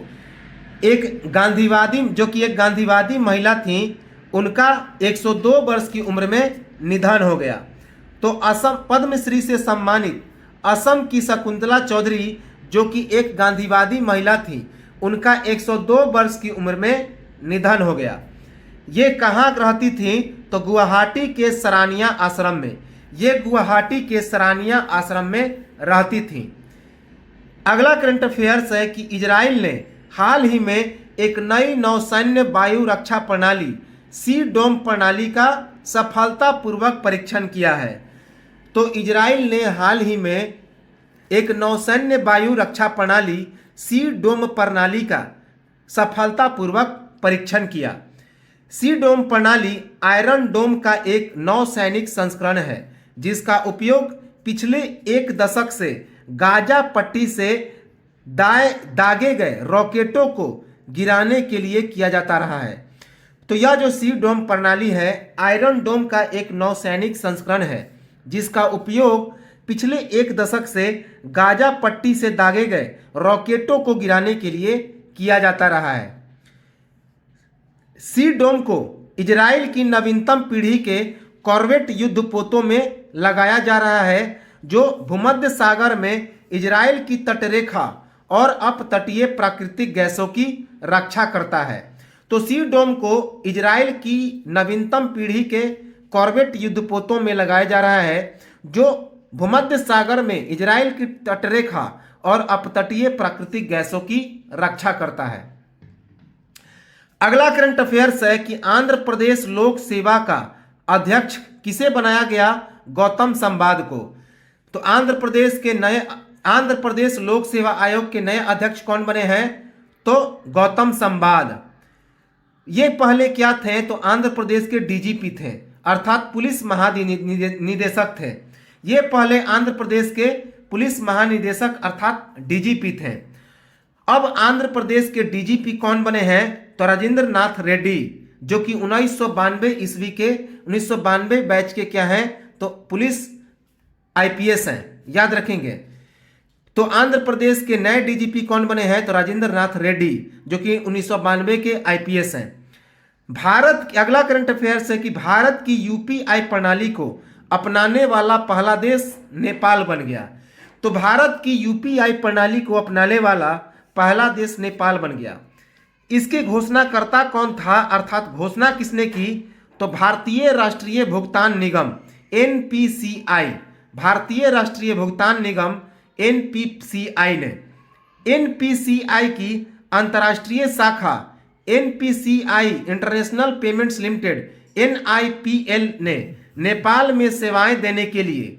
[SPEAKER 1] एक गांधीवादी महिला थी, उनका 102 वर्ष की उम्र में निधन हो गया। तो असम पद्मश्री से सम्मानित असम की शकुंतला चौधरी जो कि एक गांधीवादी महिला थी, उनका 102 वर्ष की उम्र में निधन हो गया। ये कहाँ रहती थी? तो गुवाहाटी के सरानिया आश्रम में। ये गुवाहाटी के सरानिया आश्रम में रहती थी। अगला करंट अफेयर्स है कि इजराइल ने हाल ही में एक नई नौसैन्य वायु रक्षा प्रणाली सी डोम प्रणाली का सफलतापूर्वक परीक्षण किया है। तो इजराइल ने हाल ही में एक नौसैन्य वायु रक्षा प्रणाली सी डोम प्रणाली का सफलतापूर्वक परीक्षण किया। सी डोम प्रणाली आयरन डोम का एक नौसैनिक संस्करण है जिसका उपयोग पिछले एक दशक से गाजा पट्टी से दागे गए रॉकेटों को गिराने के लिए किया जाता रहा है। तो यह जो सी डोम प्रणाली है, आयरन डोम का एक नौसैनिक संस्करण है जिसका उपयोग पिछले एक दशक से गाजा पट्टी से दागे गए रॉकेटों को गिराने के लिए किया जाता रहा है। सी डोम को इजराइल की नवीनतम पीढ़ी के कॉर्वेट युद्धपोतों में लगाया जा रहा है जो भूमध्य सागर में इजराइल की तटरेखा और अपतटीय प्राकृतिक गैसों की रक्षा करता है। तो सी डोम को इजराइल की नवीनतम पीढ़ी के कॉर्वेट युद्धपोतों में लगाया जा रहा है जो भूमध्य सागर में इजराइल की तटरेखा और अपतटीय प्राकृतिक गैसों की रक्षा करता है। अगला करंट अफेयर्स है कि आंध्र प्रदेश लोक सेवा का अध्यक्ष किसे बनाया गया? गौतम संवाद को। तो आंध्र प्रदेश लोक सेवा आयोग के नए अध्यक्ष कौन बने हैं? तो गौतम संवाद। ये पहले क्या थे? तो आंध्र प्रदेश के डीजीपी थे, अर्थात पुलिस महानिदेशक थे। ये पहले आंध्र प्रदेश के पुलिस महानिदेशक अर्थात डीजीपी थे। अब आंध्र प्रदेश के डीजीपी कौन बने हैं? तो राजेंद्र नाथ रेड्डी, जो कि 1992 ईस्वी के 1992 बैच के क्या हैं? तो पुलिस आईपीएस हैं। याद रखेंगे। तो आंध्र प्रदेश के नए डीजीपी कौन बने हैं? तो राजेंद्र नाथ रेड्डी, जो कि 1992 के आईपीएस हैं। अगला करंट अफेयर्स है कि भारत की यूपीआई प्रणाली को अपनाने वाला पहला देश नेपाल बन गया। तो भारत की यूपीआई प्रणाली को अपनाने वाला पहला देश नेपाल बन गया। इसके घोषणाकर्ता कौन था, अर्थात घोषणा किसने की? तो भारतीय राष्ट्रीय भुगतान निगम एनपीसीआई, भारतीय राष्ट्रीय भुगतान निगम एनपीसीआई ने। एनपीसीआई की अंतर्राष्ट्रीय शाखा NPCI international payments limited NIPL ने नेपाल में सेवाएं देने के लिए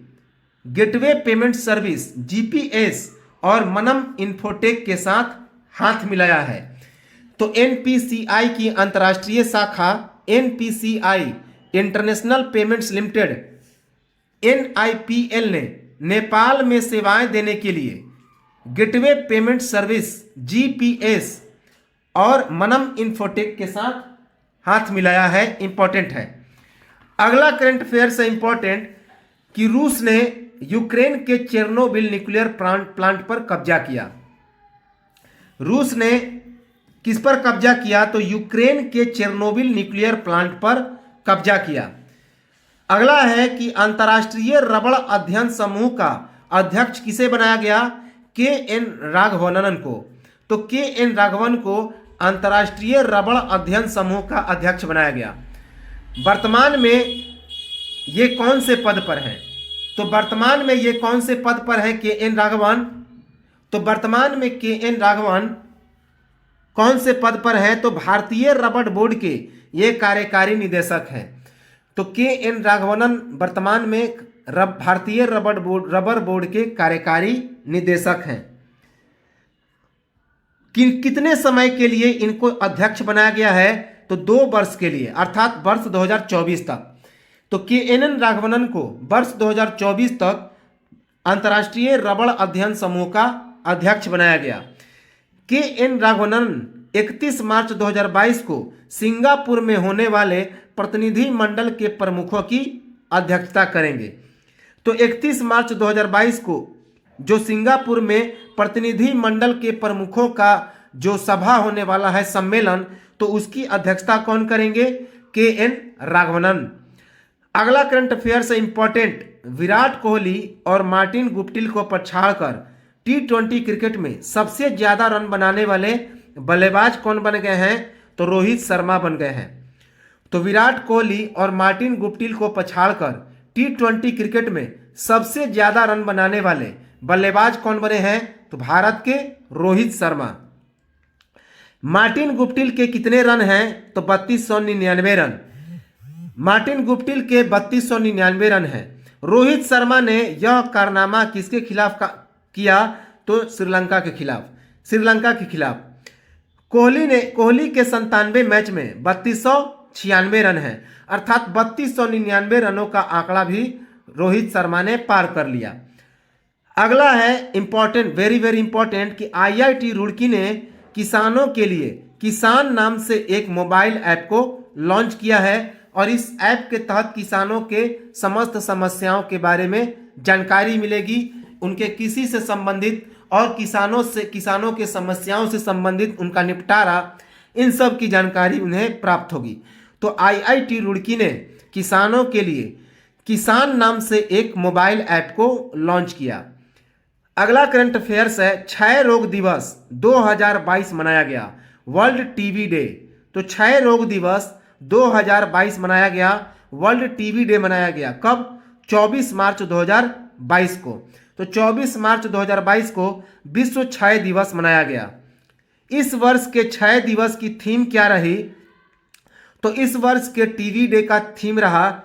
[SPEAKER 1] गेटवे पेमेंट सर्विस जीपीएस और मनम इन्फोटेक के साथ हाथ मिलाया है। तो एनपीसीआई की अंतर्राष्ट्रीय शाखा NPCI international payments limited NIPL ने नेपाल में सेवाएं देने के लिए गेटवे पेमेंट सर्विस जीपीएस और मनम इन्फोटेक के साथ हाथ मिलाया है। इंपॉर्टेंट है। अगला करंट अफेयर से इंपॉर्टेंट कि रूस ने यूक्रेन के चेर्नोबिल न्यूक्लियर प्लांट पर कब्जा किया। रूस ने किस पर कब्जा किया? तो यूक्रेन के चेर्नोबिल न्यूक्लियर प्लांट पर कब्जा किया। अगला है कि अंतर्राष्ट्रीय रबड़ अध्ययन समूह का अध्यक्ष किसे बनाया गया? के एन राघवनन को। तो के एन राघवन को अंतर्राष्ट्रीय रबड़ अध्ययन समूह का अध्यक्ष बनाया गया। वर्तमान में ये कौन से पद पर हैं? तो वर्तमान में ये कौन से पद पर है के एन राघवन? तो वर्तमान में के एन राघवन कौन से पद पर है? तो भारतीय रबड़ बोर्ड के ये कार्यकारी निदेशक हैं। तो के एन राघवनन वर्तमान में भारतीय रबड़ बोर्ड के कार्यकारी निदेशक हैं। कितने समय के लिए इनको अध्यक्ष बनाया गया है? तो 2 वर्ष के लिए, अर्थात वर्ष 2024 तक। तो के एन राघवनन को वर्ष 2024 तक अंतर्राष्ट्रीय रबड़ अध्ययन समूह का अध्यक्ष बनाया गया। के एन राघवनन 31 मार्च 2022 को सिंगापुर में होने वाले प्रतिनिधि मंडल के प्रमुखों की अध्यक्षता करेंगे। तो 31 मार्च 2022 को जो सिंगापुर में प्रतिनिधि मंडल के प्रमुखों का जो सभा होने वाला है, सम्मेलन, तो उसकी अध्यक्षता कौन करेंगे? के एन राघवनन। अगला करंट अफेयर से इंपॉर्टेंट, विराट कोहली और मार्टिन गुप्टिल को पछाड़कर T20 क्रिकेट में सबसे ज्यादा रन बनाने वाले बल्लेबाज कौन बन गए हैं? तो रोहित शर्मा बन गए हैं। तो विराट कोहली और मार्टिन गुप्टिल को पछाड़कर T20 क्रिकेट में सबसे ज्यादा रन बनाने वाले बल्लेबाज कौन बने हैं? तो भारत के रोहित शर्मा। मार्टिन गुप्टिल के कितने रन हैं? तो 3299 रन। मार्टिन गुप्टिल के 3299 रन हैं। रोहित शर्मा ने यह कारनामा किसके खिलाफ किया? तो श्रीलंका के खिलाफ। कोहली के 97 मैच में 3296 रन है, अर्थात 3299 रनों का आंकड़ा भी रोहित शर्मा ने पार कर लिया। अगला है इंपॉर्टेंट, वेरी वेरी इंपॉर्टेंट, कि IIT रुड़की ने किसानों के लिए किसान नाम से एक मोबाइल ऐप को लॉन्च किया है और इस ऐप के तहत किसानों के समस्त समस्याओं के बारे में जानकारी मिलेगी, उनके कृषि से संबंधित और किसानों के समस्याओं से संबंधित उनका निपटारा, इन सब की जानकारी उन्हें प्राप्त होगी। तो IIT रुड़की ने किसानों के लिए किसान नाम से एक मोबाइल ऐप को लॉन्च किया। अगला करंट अफेयर्स है, क्षय रोग दिवस 2022 मनाया गया, वर्ल्ड टीबी डे। तो क्षय रोग दिवस 2022 मनाया गया, वर्ल्ड टीबी डे मनाया गया। कब? 24 मार्च 2022 को। तो 24 मार्च 2022 को विश्व क्षय दिवस मनाया गया। इस वर्ष के क्षय दिवस की थीम क्या रही? तो इस वर्ष के टीबी डे का थीम रहा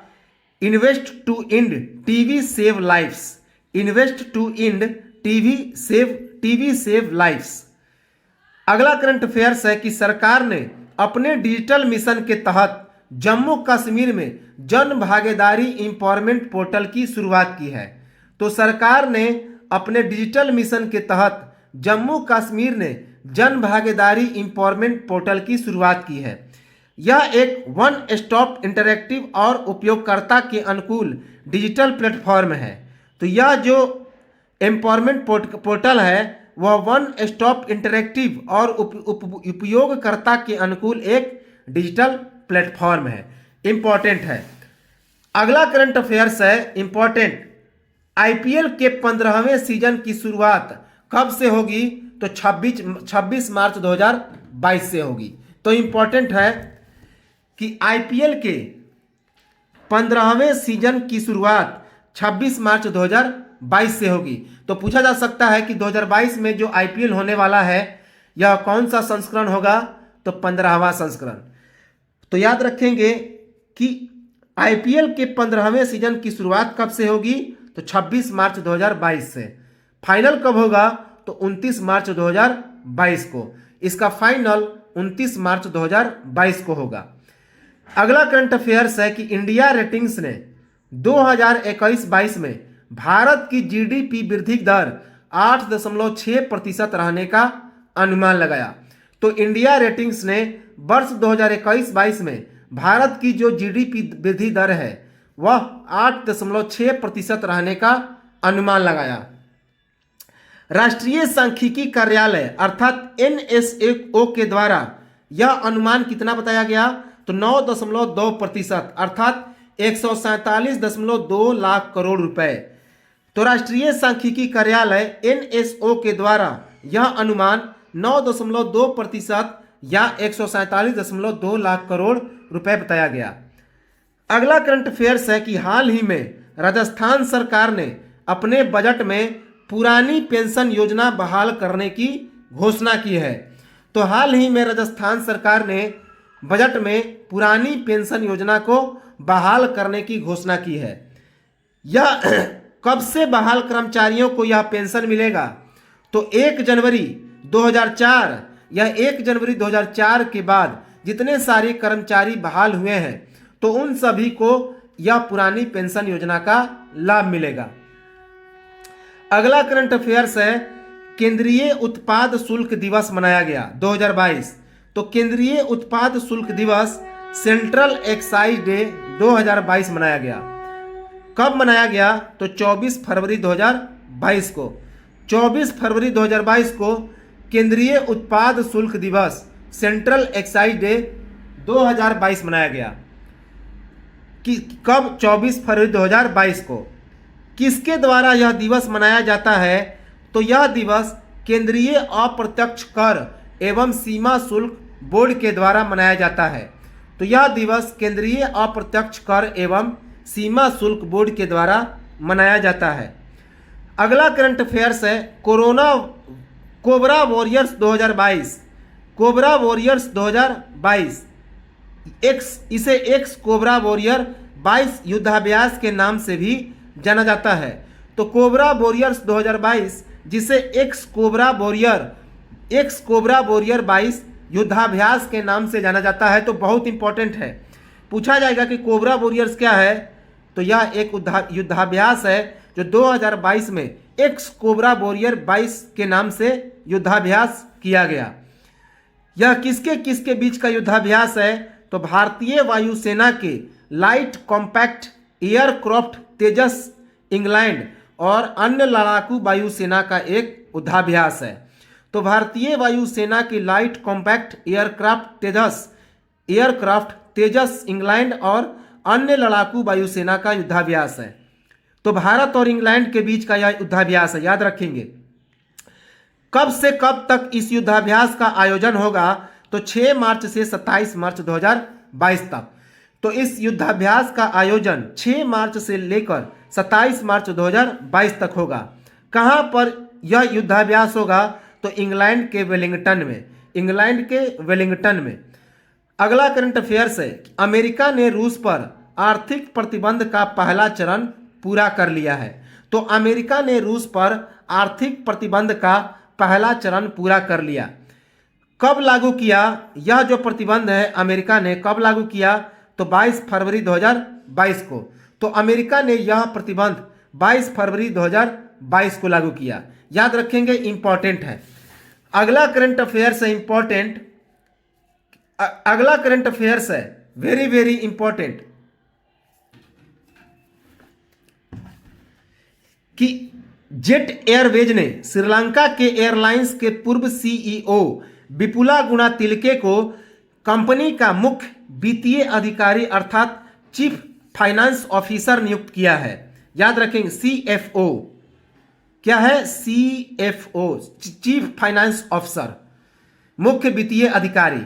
[SPEAKER 1] invest to end TB save lives. Invest to end TB save lives. अगला करंट अफेयर्स है कि सरकार ने अपने डिजिटल मिशन के तहत जम्मू कश्मीर में जन भागीदारी एम्पावरमेंट पोर्टल की शुरुआत की है। तो सरकार ने अपने डिजिटल मिशन के तहत जम्मू कश्मीर ने जन भागीदारी एम्पावरमेंट पोर्टल की शुरुआत की है। यह एक वन स्टॉप इंटरैक्टिव और उपयोगकर्ता के अनुकूल डिजिटल प्लेटफॉर्म है। तो यह जो एम्पावरमेंट पोर्टल है वह वन स्टॉप इंटरैक्टिव और उपयोगकर्ता के अनुकूल एक डिजिटल प्लेटफॉर्म है, इंपॉर्टेंट है। अगला करंट अफेयर्स है इंपॉर्टेंट, IPL के 15वें सीजन की शुरुआत कब से होगी? तो 26 मार्च 2022 से होगी। तो इंपॉर्टेंट है कि IPL के 15वें सीजन की शुरुआत 26 मार्च 2022 से होगी। तो पूछा जा सकता है कि 2022 में जो IPL होने वाला है यह कौन सा संस्करण होगा? तो 15वां संस्करण। तो याद रखेंगे कि IPL के 15वें सीजन की शुरुआत कब से होगी? तो 26 मार्च 2022 से। फाइनल कब होगा? तो 29 मार्च 2022 को। इसका फाइनल 29 मार्च 2022 को होगा। अगला करंट अफेयर्स है कि इंडिया रेटिंग्स ने 2021-22 में भारत की GDP वृद्धि दर 8.6% रहने का अनुमान लगाया। तो इंडिया रेटिंग्स ने वर्ष 2021-22 में भारत की जो GDP वृद्धि दर है वह 8.6% रहने का अनुमान लगाया। राष्ट्रीय सांख्यिकी कार्यालय अर्थात NSO के द्वारा यह अनुमान कितना बताया गया? तो 9.2% अर्थात 147.2 लाख करोड़ रुपए। तो राष्ट्रीय सांख्यिकी कार्यालय NSO के द्वारा यह अनुमान 9.2% या 147.2 लाख करोड़ रुपए बताया गया। अगला करंट अफेयर्स है कि हाल ही में राजस्थान सरकार ने अपने बजट में पुरानी पेंशन योजना बहाल करने की घोषणा की है। तो हाल ही में राजस्थान सरकार ने बजट में पुरानी पेंशन योजना को बहाल करने की घोषणा की है। यह कब से बहाल कर्मचारियों को यह पेंशन मिलेगा? तो 1 जनवरी 2004 या 1 जनवरी 2004 के बाद जितने सारे कर्मचारी बहाल हुए हैं तो उन सभी को यह पुरानी पेंशन योजना का लाभ मिलेगा। अगला करंट अफेयर्स है, केंद्रीय उत्पाद शुल्क दिवस मनाया गया 2022। तो केंद्रीय उत्पाद शुल्क दिवस सेंट्रल एक्साइज डे 2022 मनाया गया। कब मनाया गया? तो 24 फरवरी 2022 को। 24 फरवरी 2022 को केंद्रीय उत्पाद शुल्क दिवस सेंट्रल एक्साइज डे 2022 मनाया गया। कि कब? 24 फरवरी 2022 को। किसके द्वारा यह दिवस मनाया जाता है? तो यह दिवस केंद्रीय अप्रत्यक्ष कर एवं सीमा शुल्क बोर्ड के द्वारा मनाया जाता है। तो यह दिवस केंद्रीय अप्रत्यक्ष कर एवं सीमा शुल्क बोर्ड के द्वारा मनाया जाता है। अगला करंट अफेयर्स है, कोबरा वॉरियर्स 2022। कोबरा वॉरियर्स 2022 इसे एक्स कोबरा वॉरियर 22 युद्धाभ्यास के नाम से भी जाना जाता है। तो कोबरा वॉरियर्स 2022 जिसे एक्स कोबरा वॉरियर 22 युद्धाभ्यास के नाम से जाना जाता है। तो बहुत इंपॉर्टेंट है, पूछा जाएगा कि कोबरा वॉरियर्स क्या है? तो यह एक युद्धाभ्यास है जो 2022 में एक्स कोबरा वॉरियर 22 के नाम से युद्धाभ्यास किया गया। यह किसके किसके बीच का युद्धाभ्यास है? तो भारतीय वायुसेना के लाइट कॉम्पैक्ट एयरक्राफ्ट तेजस इंग्लैंड और अन्य लड़ाकू वायुसेना का एक युद्धाभ्यास है। तो भारतीय वायुसेना की लाइट कॉम्पैक्ट एयरक्राफ्ट तेजस इंग्लैंड और अन्य लड़ाकू वायुसेना का युद्धाभ्यास है। तो भारत और इंग्लैंड के बीच का यह युद्धाभ्यास है, याद रखेंगे। कब से कब तक इस युद्धाभ्यास का आयोजन होगा? तो 6 मार्च से 27 मार्च 2022 तक। तो इस युद्धाभ्यास का आयोजन 6 मार्च से लेकर 27 मार्च 2022 तक होगा। कहाँ पर यह युद्धाभ्यास होगा? तो इंग्लैंड के वेलिंगटन में। अगला करंट अफेयर्स है, अमेरिका ने रूस पर आर्थिक प्रतिबंध का पहला चरण पूरा कर लिया है। तो अमेरिका ने रूस पर आर्थिक प्रतिबंध का पहला चरण पूरा कर लिया। कब लागू किया? यह जो प्रतिबंध है अमेरिका ने कब लागू किया? तो 22 फरवरी 2022 को। तो अमेरिका ने यह प्रतिबंध 22 फरवरी 2022 को लागू किया, याद रखेंगे, इंपॉर्टेंट है। अगला करंट अफेयर्स है इंपॉर्टेंट। अगला करंट अफेयर्स है वेरी वेरी इंपॉर्टेंट कि जेट एयरवेज ने श्रीलंका के एयरलाइंस के पूर्व सीईओ विपुला गुणा तिलके को कंपनी का मुख्य वित्तीय अधिकारी अर्थात चीफ फाइनेंस ऑफिसर नियुक्त किया है। याद रखेंगे, सीएफओ क्या है? सीएफओ चीफ फाइनेंस ऑफिसर, मुख्य वित्तीय अधिकारी।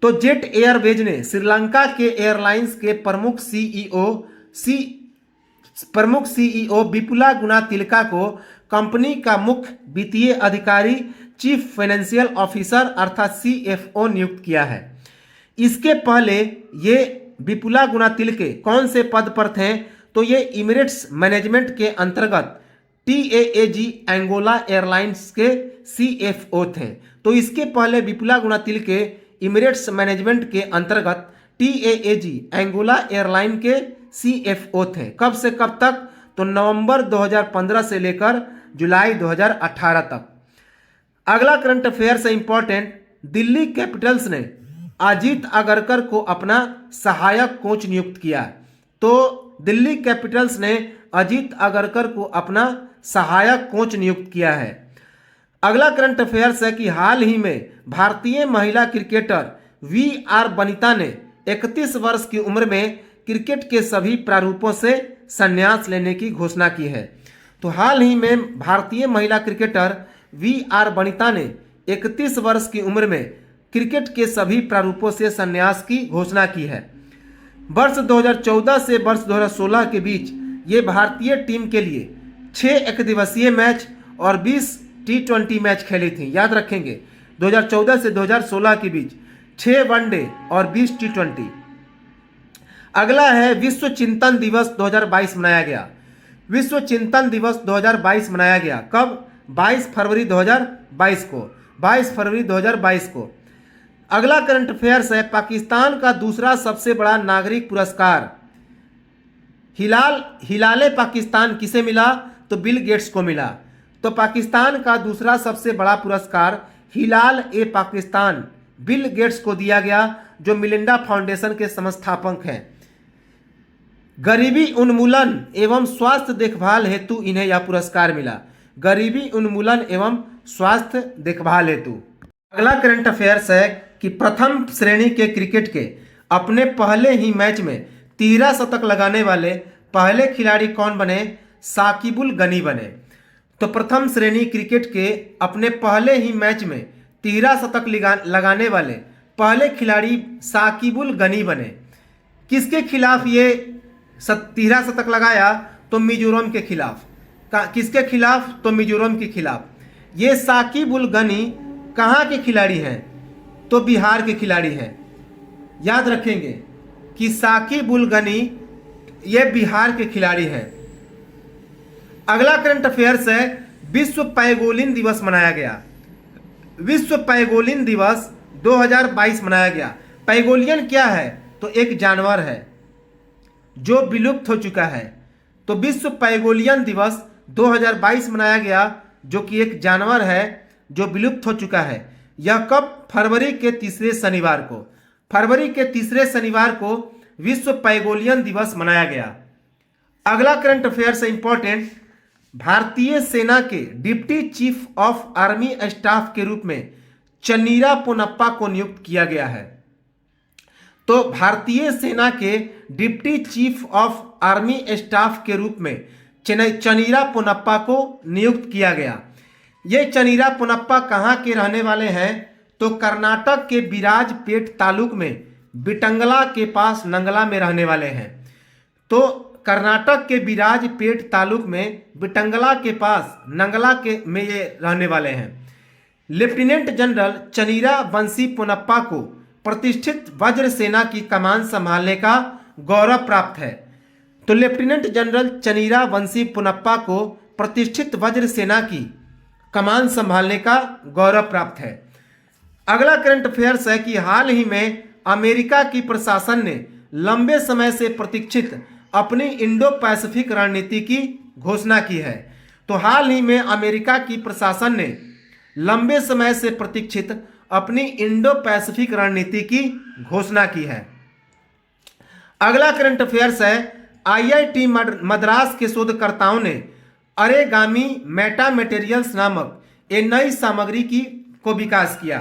[SPEAKER 1] तो जेट एयरवेज ने श्रीलंका के एयरलाइंस के प्रमुख सीईओ विपुला गुणा तिलका को कंपनी का मुख्य वित्तीय अधिकारी चीफ फाइनेंशियल ऑफिसर अर्थात सीएफओ नियुक्त किया है। इसके पहले ये विपुला गुणा तिलके कौन से पद पर थे? तो ये इमिरेट्स मैनेजमेंट के अंतर्गत TAAG एंगोला एयरलाइंस के सीएफओ थे। तो इसके पहले विपुला गुणा तिलके इमिरेट्स मैनेजमेंट के अंतर्गत TAAG एंगोला एयरलाइन के सीएफओ थे। कब से कब तक? तो नवंबर 2015 से लेकर जुलाई 2018 तक। अगला करंट अफेयर से इंपॉर्टेंट, दिल्ली कैपिटल्स ने अजीत अगरकर को अपना सहायक कोच नियुक्त किया। तो दिल्ली कैपिटल्स ने अजीत अगरकर को अपना सहायक कोच नियुक्त किया है। अगला करंट अफेयर्स है कि हाल ही में भारतीय महिला क्रिकेटर VR वनिता ने 31 वर्ष की उम्र में क्रिकेट के सभी प्रारूपों से संन्यास लेने की घोषणा की है। तो हाल ही में भारतीय महिला क्रिकेटर VR वनिता ने 31 वर्ष की उम्र में क्रिकेट के सभी प्रारूपों से संन्यास की घोषणा की है। वर्ष 2014 से वर्ष 2016 के बीच ये भारतीय टीम के लिए 6 एकदिवसीय मैच और 20 T20 मैच खेली थी। याद रखेंगे, 2014 से 2016 के बीच 6 वनडे और 20 T20। अगला है विश्व चिंतन दिवस 2022 मनाया गया। विश्व चिंतन दिवस 2022 मनाया गया कब? 22 फरवरी 2022 को। 22 फरवरी 2022 को। अगला करंट अफेयर्स है, पाकिस्तान का दूसरा सबसे बड़ा नागरिक पुरस्कार हिलाले पाकिस्तान किसे मिला? तो बिल गेट्स को मिला। तो पाकिस्तान का दूसरा सबसे बड़ा पुरस्कार हिलाल ए पाकिस्तान बिल गेट्स को दिया गया, जो मिलिंडा फाउंडेशन के संस्थापक हैं। गरीबी उन्मूलन एवं स्वास्थ्य देखभाल हेतु इन्हें यह पुरस्कार मिला। गरीबी उन्मूलन एवं स्वास्थ्य देखभाल हेतु। अगला करंट अफेयर्स है कि प्रथम श्रेणी के क्रिकेट के अपने पहले ही मैच में 13 शतक लगाने वाले पहले खिलाड़ी कौन बने? साकिबुल गनी बने। तो प्रथम श्रेणी क्रिकेट के अपने पहले ही मैच में 13 शतक लगाने वाले पहले खिलाड़ी साकिबुल गनी बने। किसके खिलाफ ये 13 शतक लगाया? तो मिजोरम के खिलाफ। किसके खिलाफ? तो मिजोरम के खिलाफ। ये साकिबुल गनी कहाँ के खिलाड़ी हैं? तो बिहार के खिलाड़ी हैं। याद रखेंगे कि साकिबुल गनी ये बिहार के खिलाड़ी हैं। अगला करंट अफेयर्स है, विश्व पैगोलिन दिवस मनाया गया। विश्व पैगोलिन दिवस 2022 मनाया गया। पैगोलियन क्या है? तो एक जानवर है जो विलुप्त हो चुका है। तो विश्व पैगोलियन दिवस 2022 मनाया गया, जो कि एक जानवर है जो विलुप्त हो चुका है। यह कब? फरवरी के तीसरे शनिवार को। फरवरी के तीसरे शनिवार को विश्व पैगोलियन दिवस मनाया गया। अगला करंट अफेयर्स है इंपॉर्टेंट, भारतीय सेना के deputy chief of army staff के रूप में चन्नीरा पोनप्पा को नियुक्त किया गया है। तो भारतीय सेना के deputy chief of army staff के रूप में चन्नीरा पोनप्पा को नियुक्त किया गया। ये चन्नीरा पोनप्पा कहाँ के रहने वाले हैं? तो कर्नाटक के विराजपेट तालुक में बिटंगला के पास नंगला में रहने वाले हैं। तो कर्नाटक के विराजपेट तालुक में बिटंगला के पास नंगला के में ये रहने वाले हैं। लेफ्टिनेंट जनरल चन्नीरा बंसी पोनप्पा को प्रतिष्ठित वज्र सेना की कमान संभालने का गौरव प्राप्त है। तो लेफ्टिनेंट जनरल चन्नीरा बंसी पोनप्पा को प्रतिष्ठित वज्र सेना की कमान संभालने का गौरव प्राप्त है। अगला करंट अफेयर्स है कि हाल ही में अमेरिका की प्रशासन ने लंबे समय से प्रतीक्षित अपनी इंडो पैसिफिक रणनीति की घोषणा की है। तो हाल ही में अमेरिका की प्रशासन ने लंबे समय से प्रतीक्षित अपनी इंडो पैसिफिक रणनीति की घोषणा की है। अगला करंट अफेयर्स है, IIT मद्रास के शोधकर्ताओं ने अरेगामी मेटा मटेरियल्स नामक एक नई सामग्री को विकास किया।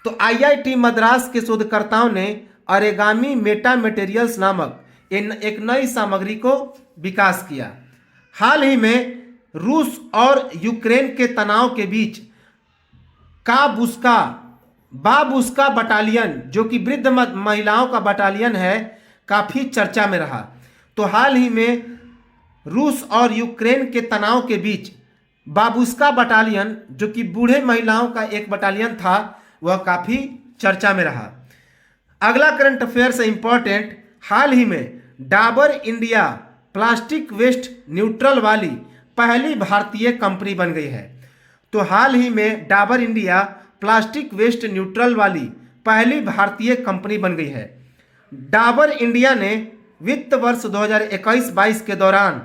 [SPEAKER 1] तो IIT मद्रास के शोधकर्ताओं ने अरेगामी मेटा मटेरियल्स नामक एक नई सामग्री को विकास किया। हाल ही में रूस और यूक्रेन के तनाव के बीच बाबुस्का बटालियन, जो कि वृद्ध महिलाओं का बटालियन है, काफ़ी चर्चा में रहा। तो हाल ही में रूस और यूक्रेन के तनाव के बीच बाबुस्का बटालियन, जो कि बूढ़े महिलाओं का एक बटालियन था, वह काफ़ी चर्चा में रहा। अगला करंट अफेयर्स है इंपॉर्टेंट, हाल ही में Dabur India plastic waste neutral वाली पहली भारतीय कंपनी बन गई है। तो हाल ही में Dabur India plastic waste neutral वाली पहली भारतीय कंपनी बन गई है। डाबर इंडिया ने वित्त वर्ष 2021-22 के दौरान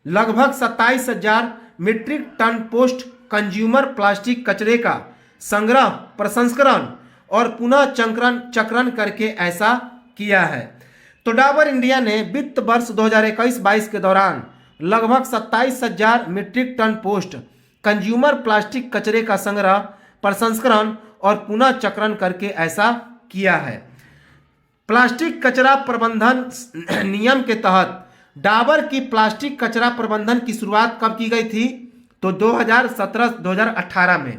[SPEAKER 1] लगभग 27,000 metric tonne post consumer plastic कचरे का संग्रह, प्रसंस्करण और पुनः चक्रण करके ऐसा किया है। तो डाबर इंडिया ने वित्त वर्ष 2021-22 के दौरान लगभग 27,000 metric tonne post consumer plastic कचरे का संग्रह, प्रसंस्करण और पुनः चक्रण करके ऐसा किया है। प्लास्टिक कचरा प्रबंधन नियम के तहत डाबर की प्लास्टिक कचरा प्रबंधन की शुरुआत कब की गई थी? तो 2017-2018 में।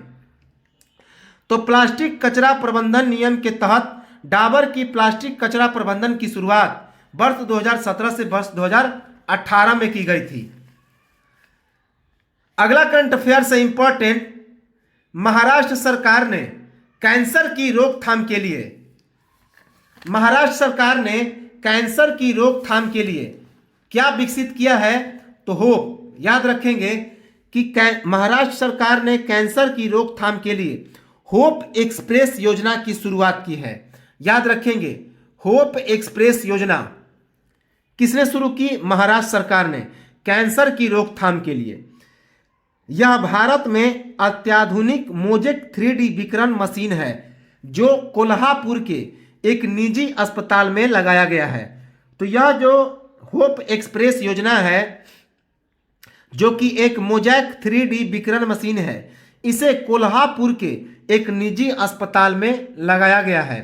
[SPEAKER 1] तो प्लास्टिक कचरा प्रबंधन नियम के तहत डाबर की प्लास्टिक कचरा प्रबंधन की शुरुआत वर्ष 2017 से वर्ष 2018 में की गई थी। अगला करंट अफेयर से इंपॉर्टेंट, महाराष्ट्र सरकार ने कैंसर की रोकथाम के लिए क्या विकसित किया है? तो होप। याद रखेंगे कि महाराष्ट्र सरकार ने कैंसर की रोकथाम के लिए होप एक्सप्रेस योजना की शुरुआत की है। याद रखेंगे, होप एक्सप्रेस योजना किसने शुरू की? महाराष्ट्र सरकार ने, कैंसर की रोकथाम के लिए। यह भारत में अत्याधुनिक मोजेक 3D विकिरण मशीन है जो कोल्हापुर के एक निजी अस्पताल में लगाया गया है। तो यह जो होप एक्सप्रेस योजना है, जो कि एक मोजेक 3D विकिरण मशीन है, इसे कोल्हापुर के एक निजी अस्पताल में लगाया गया है।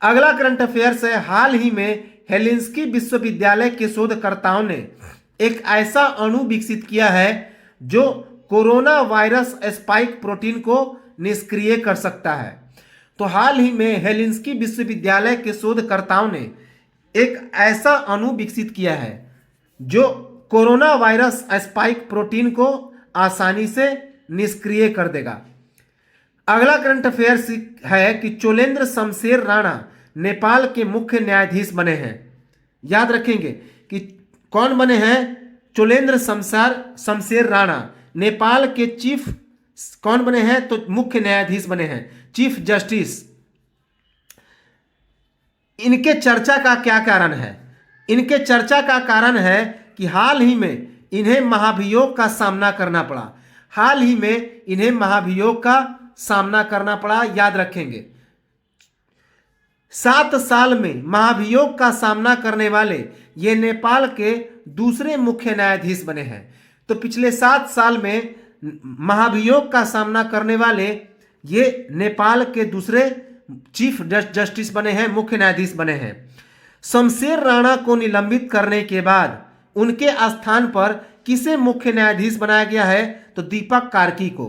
[SPEAKER 1] अगला करंट अफेयर्स है, हाल ही में हेलेंस्की विश्वविद्यालय के शोधकर्ताओं ने एक ऐसा अणु विकसित किया है जो कोरोना वायरस स्पाइक प्रोटीन को निष्क्रिय कर सकता है। तो हाल ही में हेलेंस्की विश्वविद्यालय के शोधकर्ताओं ने एक ऐसा अणु विकसित किया है जो कोरोना वायरस स्पाइक प्रोटीन को आसानी से निष्क्रिय कर देगा। अगला करंट अफेयर्स है कि चोलेंद्र शमशेर राणा नेपाल के मुख्य न्यायाधीश बने हैं। याद रखेंगे कि कौन बने हैं? चोलेंद्र शमशेर राणा नेपाल के चीफ कौन बने हैं? तो मुख्य न्यायाधीश बने हैं, चीफ जस्टिस। इनके चर्चा का क्या कारण है? इनके चर्चा का कारण है कि हाल ही में इन्हें महाभियोग का सामना करना पड़ा। हाल ही में इन्हें महाभियोग का सामना करना पड़ा। याद रखेंगे, 7 साल में महाभियोग का सामना करने वाले ये नेपाल के दूसरे मुख्य न्यायाधीश बने हैं। तो पिछले 7 साल में महाभियोग का सामना करने वाले ये नेपाल के दूसरे चीफ जस्टिस बने हैं, मुख्य न्यायाधीश बने हैं। शमशेर राणा को निलंबित करने के बाद उनके स्थान पर किसे मुख्य न्यायाधीश बनाया गया है? तो दीपक कार्की को।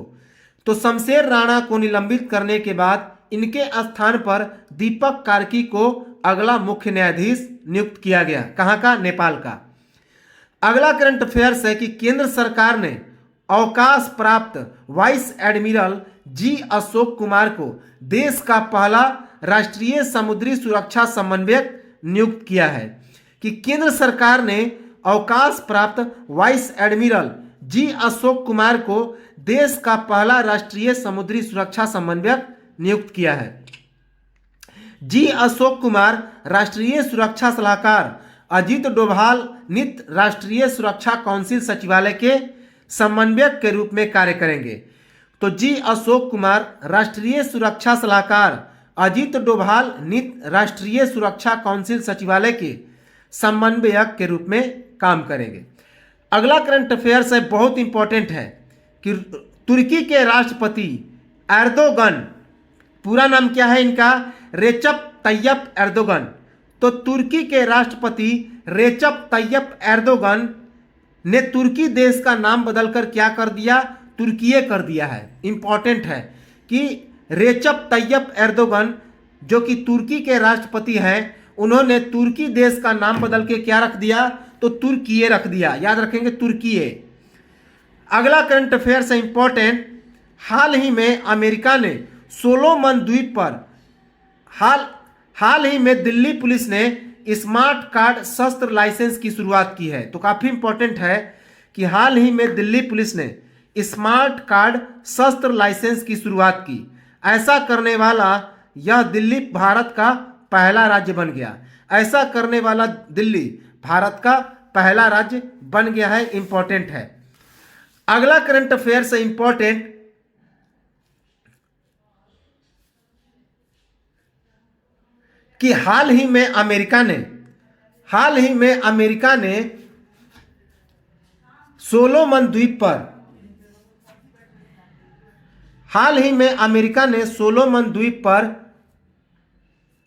[SPEAKER 1] तो शमशेर राणा को निलंबित करने के बाद इनके स्थान पर दीपक कार्की को अगला मुख्य न्यायाधीश नियुक्त किया गया। कहां का? नेपाल का। अगला करंट अफेयर्स है कि केंद्र सरकार ने अवकाश प्राप्त vice admiral G Ashok Kumar को देश का पहला राष्ट्रीय समुद्री सुरक्षा समन्वयक नियुक्त किया है। कि केंद्र सरकार ने अवकाश प्राप्त vice admiral G Ashok Kumar को देश का पहला राष्ट्रीय समुद्री सुरक्षा समन्वयक नियुक्त किया है। जी अशोक कुमार राष्ट्रीय सुरक्षा सलाहकार अजीत डोभाल नित राष्ट्रीय सुरक्षा काउंसिल सचिवालय के समन्वयक के रूप में कार्य करेंगे। तो जी अशोक कुमार राष्ट्रीय सुरक्षा सलाहकार अजीत डोभाल नित राष्ट्रीय सुरक्षा काउंसिल सचिवालय के समन्वयक के रूप में काम करेंगे। अगला करंट अफेयर्स है, बहुत इंपॉर्टेंट है कि तुर्की के राष्ट्रपति एर्दोगन, पूरा नाम क्या है इनका? रेचप तैयप एर्दोगन। तो तुर्की के राष्ट्रपति रेचप तैयप एर्दोगन ने तुर्की देश का नाम बदलकर क्या कर दिया? तुर्कीये कर दिया है। इंपॉर्टेंट है कि रेचप तैयप एर्दोगन जो कि तुर्की के राष्ट्रपति हैं, उन्होंने तुर्की देश का नाम बदल के क्या रख दिया? तो तुर्कीये रख दिया। याद रखेंगे, तुर्कीये। अगला करंट अफेयर्स है इंपॉर्टेंट, हाल ही में अमेरिका ने सोलोमन द्वीप पर हाल ही में दिल्ली पुलिस ने स्मार्ट कार्ड शस्त्र लाइसेंस की शुरुआत की है। तो काफी इंपॉर्टेंट है कि हाल ही में दिल्ली पुलिस ने स्मार्ट कार्ड शस्त्र लाइसेंस की शुरुआत की। ऐसा करने वाला यह दिल्ली भारत का पहला राज्य बन गया। ऐसा करने वाला दिल्ली भारत का पहला राज्य बन गया है। इंपॉर्टेंट है। अगला करंट अफेयर्स है इंपॉर्टेंट, कि हाल ही में अमेरिका ने सोलोमन द्वीप पर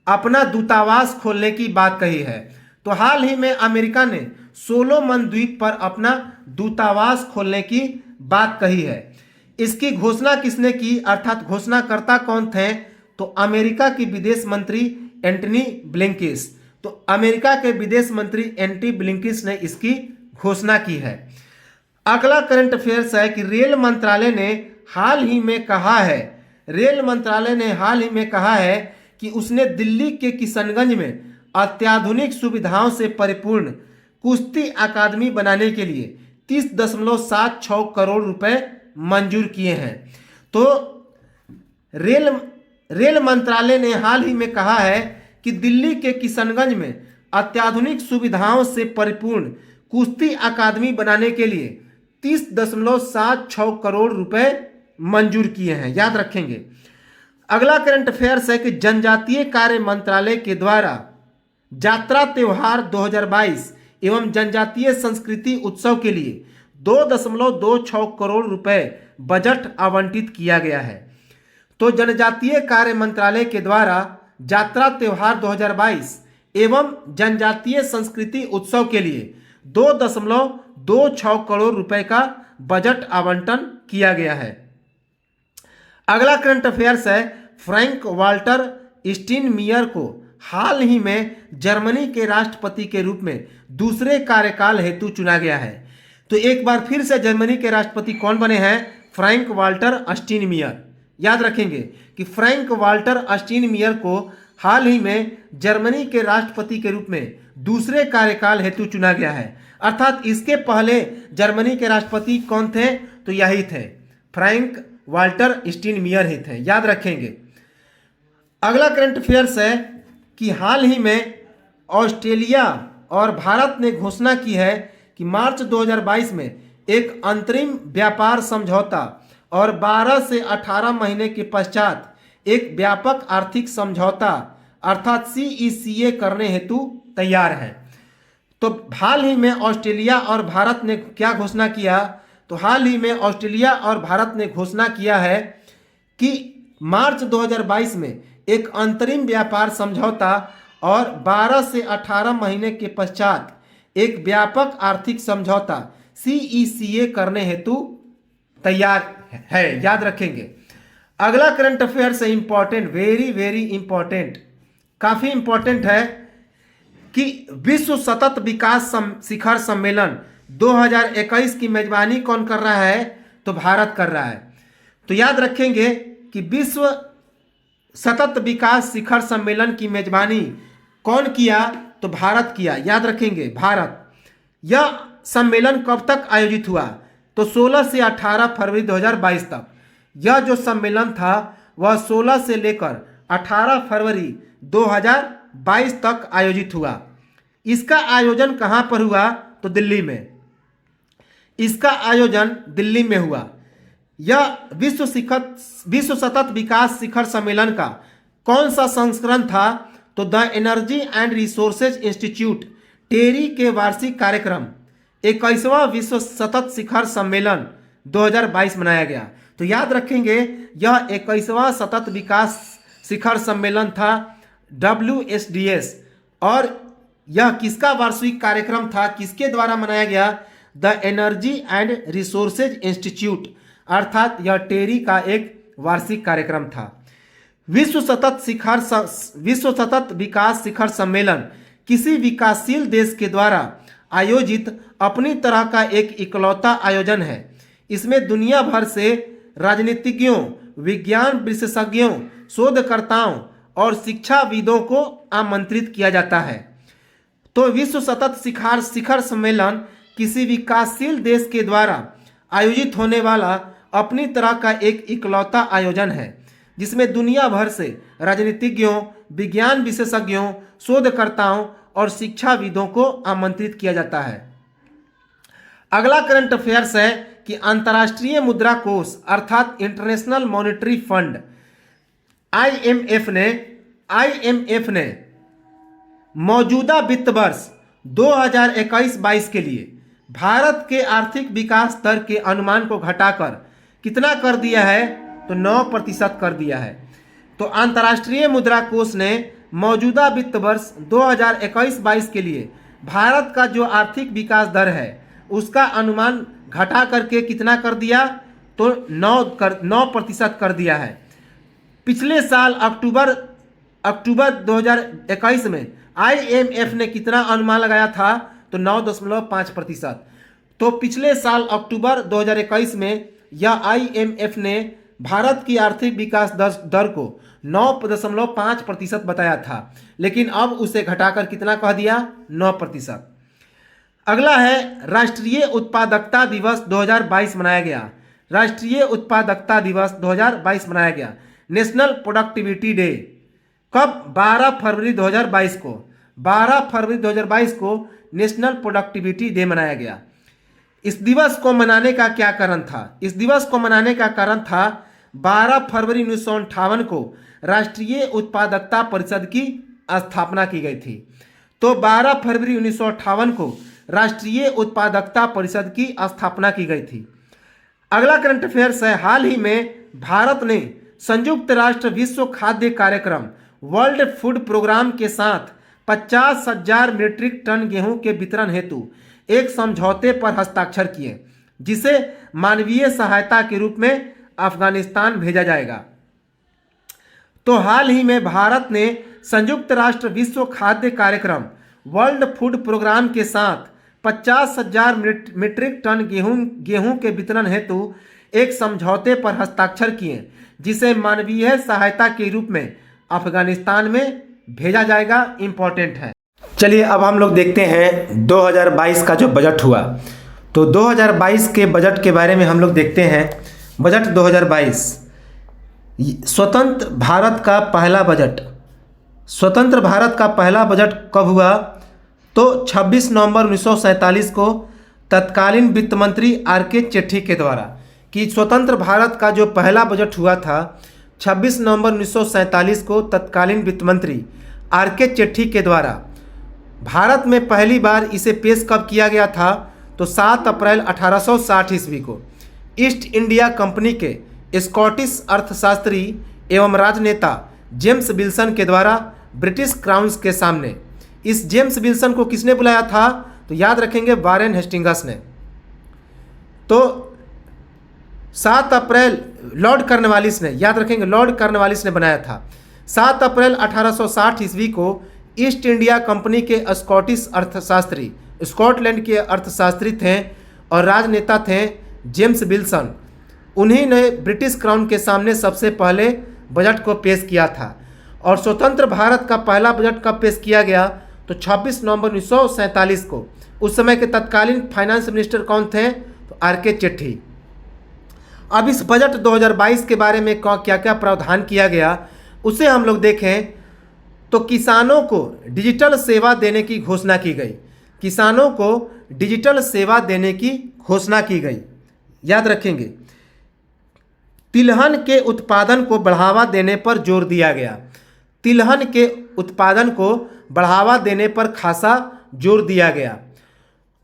[SPEAKER 1] अपना दूतावास खोलने की बात कही है। तो हाल ही में अमेरिका ने सोलोमन द्वीप पर अपना दूतावास खोलने की बात कही है। इसकी घोषणा किसने की, अर्थात घोषणाकर्ता कौन थे, तो अमेरिका की विदेश मंत्री एंटनी ब्लिंकिस। तो अमेरिका के विदेश मंत्री एंटनी ब्लिंकिस ने इसकी घोषणा की है। अगला करंट अफेयर्स है कि रेल मंत्रालय ने हाल ही में कहा है, रेल मंत्रालय ने हाल ही में कहा है कि उसने दिल्ली के किशनगंज में अत्याधुनिक सुविधाओं से परिपूर्ण कुश्ती अकादमी बनाने के लिए 30.76 करोड़ रुपए मंजूर किए हैं। तो रेल मंत्रालय ने हाल ही में कहा है कि दिल्ली के किशनगंज में अत्याधुनिक सुविधाओं से परिपूर्ण कुश्ती अकादमी बनाने के लिए 30.76 करोड़ रुपए मंजूर किए हैं, याद रखेंगे। अगला करंट अफेयर्स है कि जनजातीय कार्य मंत्रालय के द्वारा यात्रा त्योहार 2022 एवं जनजातीय संस्कृति उत्सव के लिए 2.26 करोड़ रुपए बजट आवंटित किया गया है। तो जनजातीय कार्य मंत्रालय के द्वारा यात्रा त्योहार 2022 एवं जनजातीय संस्कृति उत्सव के लिए 2.26 करोड़ रुपए का बजट आवंटन किया गया है। अगला करंट अफेयर्स है, फ्रैंक वाल्टर स्टीनमियर को हाल ही में जर्मनी के राष्ट्रपति के रूप में दूसरे कार्यकाल हेतु चुना गया है। तो एक बार फिर से जर्मनी के राष्ट्रपति कौन बने हैं, फ्रैंक वाल्टर स्टीनमियर। याद रखेंगे कि फ्रैंक वाल्टर स्टीनमियर को हाल ही में जर्मनी के राष्ट्रपति के रूप में दूसरे कार्यकाल हेतु चुना गया है। अर्थात इसके पहले जर्मनी के राष्ट्रपति कौन थे, तो यही थे, फ्रैंक वाल्टर स्टीनमियर ही थे, याद रखेंगे। अगला करंट अफेयर्स है कि हाल ही में ऑस्ट्रेलिया और भारत ने घोषणा की है कि मार्च 2022 में एक अंतरिम व्यापार समझौता और 12 से 18 महीने के पश्चात एक व्यापक आर्थिक समझौता अर्थात CECA करने हेतु तैयार है। तो हाल ही में ऑस्ट्रेलिया और भारत ने क्या घोषणा किया, तो हाल ही में ऑस्ट्रेलिया और भारत ने घोषणा किया है कि मार्च 2022 में एक अंतरिम व्यापार समझौता और 12 से 18 महीने के पश्चात एक व्यापक आर्थिक समझौता CECA करने हेतु तैयार है, याद रखेंगे। अगला करंट अफेयर्स है इंपॉर्टेंट, वेरी वेरी इंपॉर्टेंट, काफी इंपॉर्टेंट है कि विश्व सतत विकास शिखर सम्मेलन 2021 की मेजबानी कौन कर रहा है, तो भारत कर रहा है। तो याद रखेंगे कि विश्व सतत विकास शिखर सम्मेलन की मेजबानी कौन किया, तो भारत किया, याद रखेंगे, भारत। यह सम्मेलन कब तक आयोजित हुआ, तो 16 से 18 फरवरी 2022 तक। यह जो सम्मेलन था वह 16 से लेकर 18 फरवरी 2022 तक आयोजित हुआ। इसका आयोजन कहाँ पर हुआ, तो दिल्ली में। इसका आयोजन दिल्ली में हुआ। यह विश्व सतत विकास शिखर सम्मेलन का कौन सा संस्करण था, तो the energy and resources institute TERI के वार्षिक कार्यक्रम 21वां विश्व सतत शिखर सम्मेलन 2022 मनाया गया। तो याद रखेंगे यह 21वां सतत विकास शिखर सम्मेलन था WSDS, और यह किसका वार्षिक कार्यक्रम था, किसके द्वारा मनाया गया, the energy and resources institute, अर्थात यह टेरी का एक वार्षिक कार्यक्रम था। विश्व सतत विकास शिखर सम्मेलन किसी विकासशील देश के द्वारा आयोजित अपनी तरह का एक इकलौता आयोजन है। इसमें दुनिया भर से राजनीतिज्ञों, विज्ञान विशेषज्ञों, शोधकर्ताओं और शिक्षाविदों को आमंत्रित किया जाता है। तो विश्व सतत शिखर सम्मेलन किसी विकासशील देश के द्वारा आयोजित होने वाला अपनी तरह का एक इकलौता आयोजन है, जिसमें दुनिया भर से राजनीतिज्ञों, विज्ञान विशेषज्ञों, शोधकर्ताओं और शिक्षाविदों को आमंत्रित किया जाता है। अगला करंट अफेयर्स है कि अंतर्राष्ट्रीय मुद्रा कोष अर्थात इंटरनेशनल मॉनेटरी फंड IMF ने मौजूदा वित्त वर्ष 2021-22 के लिए भारत के आर्थिक विकास दर के अनुमान को घटाकर कितना कर दिया है, तो 9% कर दिया है। तो अंतर्राष्ट्रीय मुद्रा कोष ने मौजूदा वित्त वर्ष 2021-22 के लिए भारत का जो आर्थिक विकास दर है उसका अनुमान घटा करके कितना कर दिया, तो 9% कर दिया है। पिछले साल अक्टूबर 2021 में IMF ने कितना अनुमान लगाया था? तो 9.5%। तो पिछले साल अक्टूबर 2021 में यह IMF ने भारत की आर्थिक विकास दर को 9.5% बताया था, लेकिन अब उसे घटाकर कितना कह दिया? 9%। अगला है राष्ट्रीय उत्पादकता दिवस 2022 मनाया गया। राष्ट्रीय उत्पादकता दिवस 2022 मनाया गया। नेशनल प्रोडक्टिविटी डे कब? 12 फरवरी 2022 को। 12 फरवरी 2022 को नेशनल प्रोडक्टिविटी डे मनाया गया। इस दिवस को मनाने का क्या कारण था? इस दिवस को मनाने का कारण था 12 फरवरी 1958 को राष्ट्रीय उत्पादकता परिषद की स्थापना की गई थी। तो 12 फरवरी 1958 को राष्ट्रीय उत्पादकता परिषद की स्थापना की गई थी। अगला करंट अफेयर्स है, हाल ही में भारत ने संयुक्त राष्ट्र विश्व खाद्य कार्यक्रम वर्ल्ड फूड प्रोग्राम के साथ 50,000 मीट्रिक टन गेहूं के वितरण हेतु एक समझौते पर हस्ताक्षर किए, जिसे मानवीय सहायता के रूप में अफगानिस्तान भेजा जाएगा। तो हाल ही में भारत ने संयुक्त राष्ट्र विश्व खाद्य कार्यक्रम वर्ल्ड फूड प्रोग्राम के साथ 50,000 मीट्रिक टन गेहूं के वितरण हेतु एक समझौते पर हस्ताक्षर किए, जिसे मानवीय सहायता के रूप में अफगानिस्तान में भेजा जाएगा। इंपॉर्टेंट है। चलिए अब हम लोग देखते हैं 2022 का जो बजट हुआ। तो 2022 के बजट के बारे में हम लोग देखते हैं। बजट 2022 स्वतंत्र भारत का पहला बजट। स्वतंत्र भारत का पहला बजट कब हुआ? तो 26 नवंबर 1947 को तत्कालीन वित्त मंत्री RK चेट्ठी के द्वारा। कि स्वतंत्र भारत का जो पहला बजट हुआ था 26 नवंबर 1947 को तत्कालीन वित्त मंत्री RK चेट्ठी के द्वारा। भारत में पहली बार इसे पेश कब किया गया था? तो 7 अप्रैल 1860 ईस्वी को ईस्ट इंडिया कंपनी के स्कॉटिश अर्थशास्त्री एवं राजनेता जेम्स विल्सन के द्वारा ब्रिटिश क्राउन के सामने। इस जेम्स विल्सन को किसने बुलाया था? तो याद रखेंगे, वारेन हेस्टिंग्स ने। तो 7 अप्रैल लॉर्ड कॉर्नवालिस ने, याद रखेंगे, लॉर्ड कॉर्नवालिस ने बनाया था। 7 अप्रैल 1860 ईस्वी को ईस्ट इंडिया कंपनी के स्कॉटिश अर्थशास्त्री, स्कॉटलैंड के अर्थशास्त्री थे और राजनेता थे जेम्स विल्सन। उन्हीं ने ब्रिटिश क्राउन के सामने सबसे पहले बजट को पेश किया था। और स्वतंत्र भारत का पहला बजट कब पेश किया गया? तो 26 नवंबर 1947 को। उस समय के तत्कालीन फाइनेंस मिनिस्टर कौन थे? तो RK चेट्ठी। अब इस बजट 2022 के बारे में क्या क्या प्रावधान किया गया उसे हम लोग देखें। तो किसानों को डिजिटल सेवा देने की घोषणा की गई। किसानों को डिजिटल सेवा देने की घोषणा की गई, याद रखेंगे। तिलहन के उत्पादन को बढ़ावा देने पर जोर दिया गया। तिलहन के उत्पादन को बढ़ावा देने पर खासा जोर दिया गया।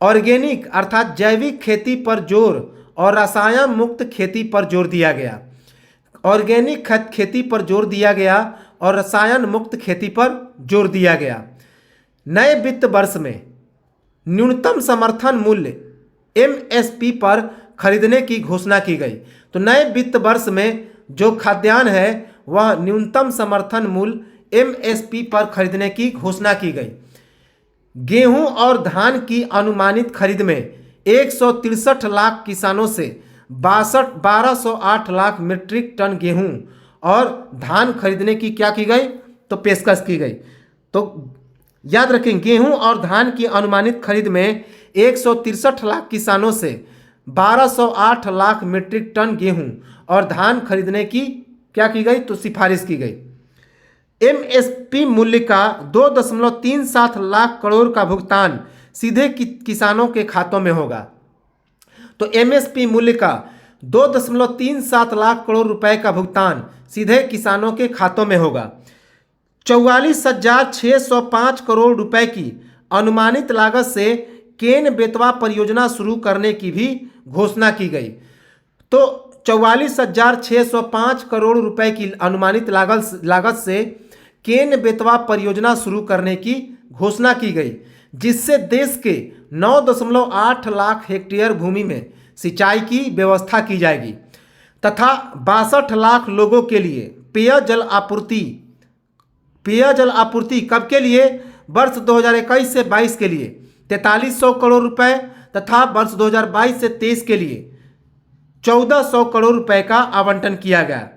[SPEAKER 1] ऑर्गेनिक अर्थात जैविक खेती पर जोर और रसायन मुक्त खेती पर जोर दिया गया। ऑर्गेनिक खेती पर जोर दिया गया और रसायन मुक्त खेती पर जोर दिया गया। नए वित्त वर्ष में न्यूनतम समर्थन मूल्य MSP पर खरीदने की घोषणा की गई। तो नए वित्त वर्ष में जो खाद्यान्न है वह न्यूनतम समर्थन मूल्य MSP पर खरीदने की घोषणा की गई। गेहूं और धान की अनुमानित खरीद में 163 लाख किसानों से 1208 लाख मीट्रिक टन गेहूं और धान खरीदने की क्या की गई? तो पेशकश की गई। तो याद रखें, गेहूं और धान की अनुमानित खरीद में 163 लाख किसानों से 1208 लाख मीट्रिक टन गेहूं और धान खरीदने की क्या की गई? तो सिफारिश की गई। MSP मूल्य का 2.37 लाख करोड़ का भुगतान सीधे किसानों के खातों में होगा। तो MSP मूल्य का 2.37 लाख करोड़ रुपए का भुगतान सीधे किसानों के खातों में होगा। 44,605 करोड़ रुपए की अनुमानित लागत से केन बेतवा परियोजना शुरू करने की भी घोषणा की गई। तो 44,605 करोड़ रुपए की अनुमानित लागत से केन बेतवा परियोजना शुरू करने की घोषणा की गई, जिससे देश के 9.8 लाख हेक्टेयर भूमि में सिंचाई की व्यवस्था की जाएगी।
[SPEAKER 2] तथा 62 लाख लोगों के लिए पेयजल आपूर्ति कब के लिए? वर्ष 2021 से 22 के लिए 4300 करोड़ रुपए तथा वर्ष 2022 से 23 के लिए 1400 करोड़ रुपए का आवंटन किया गया।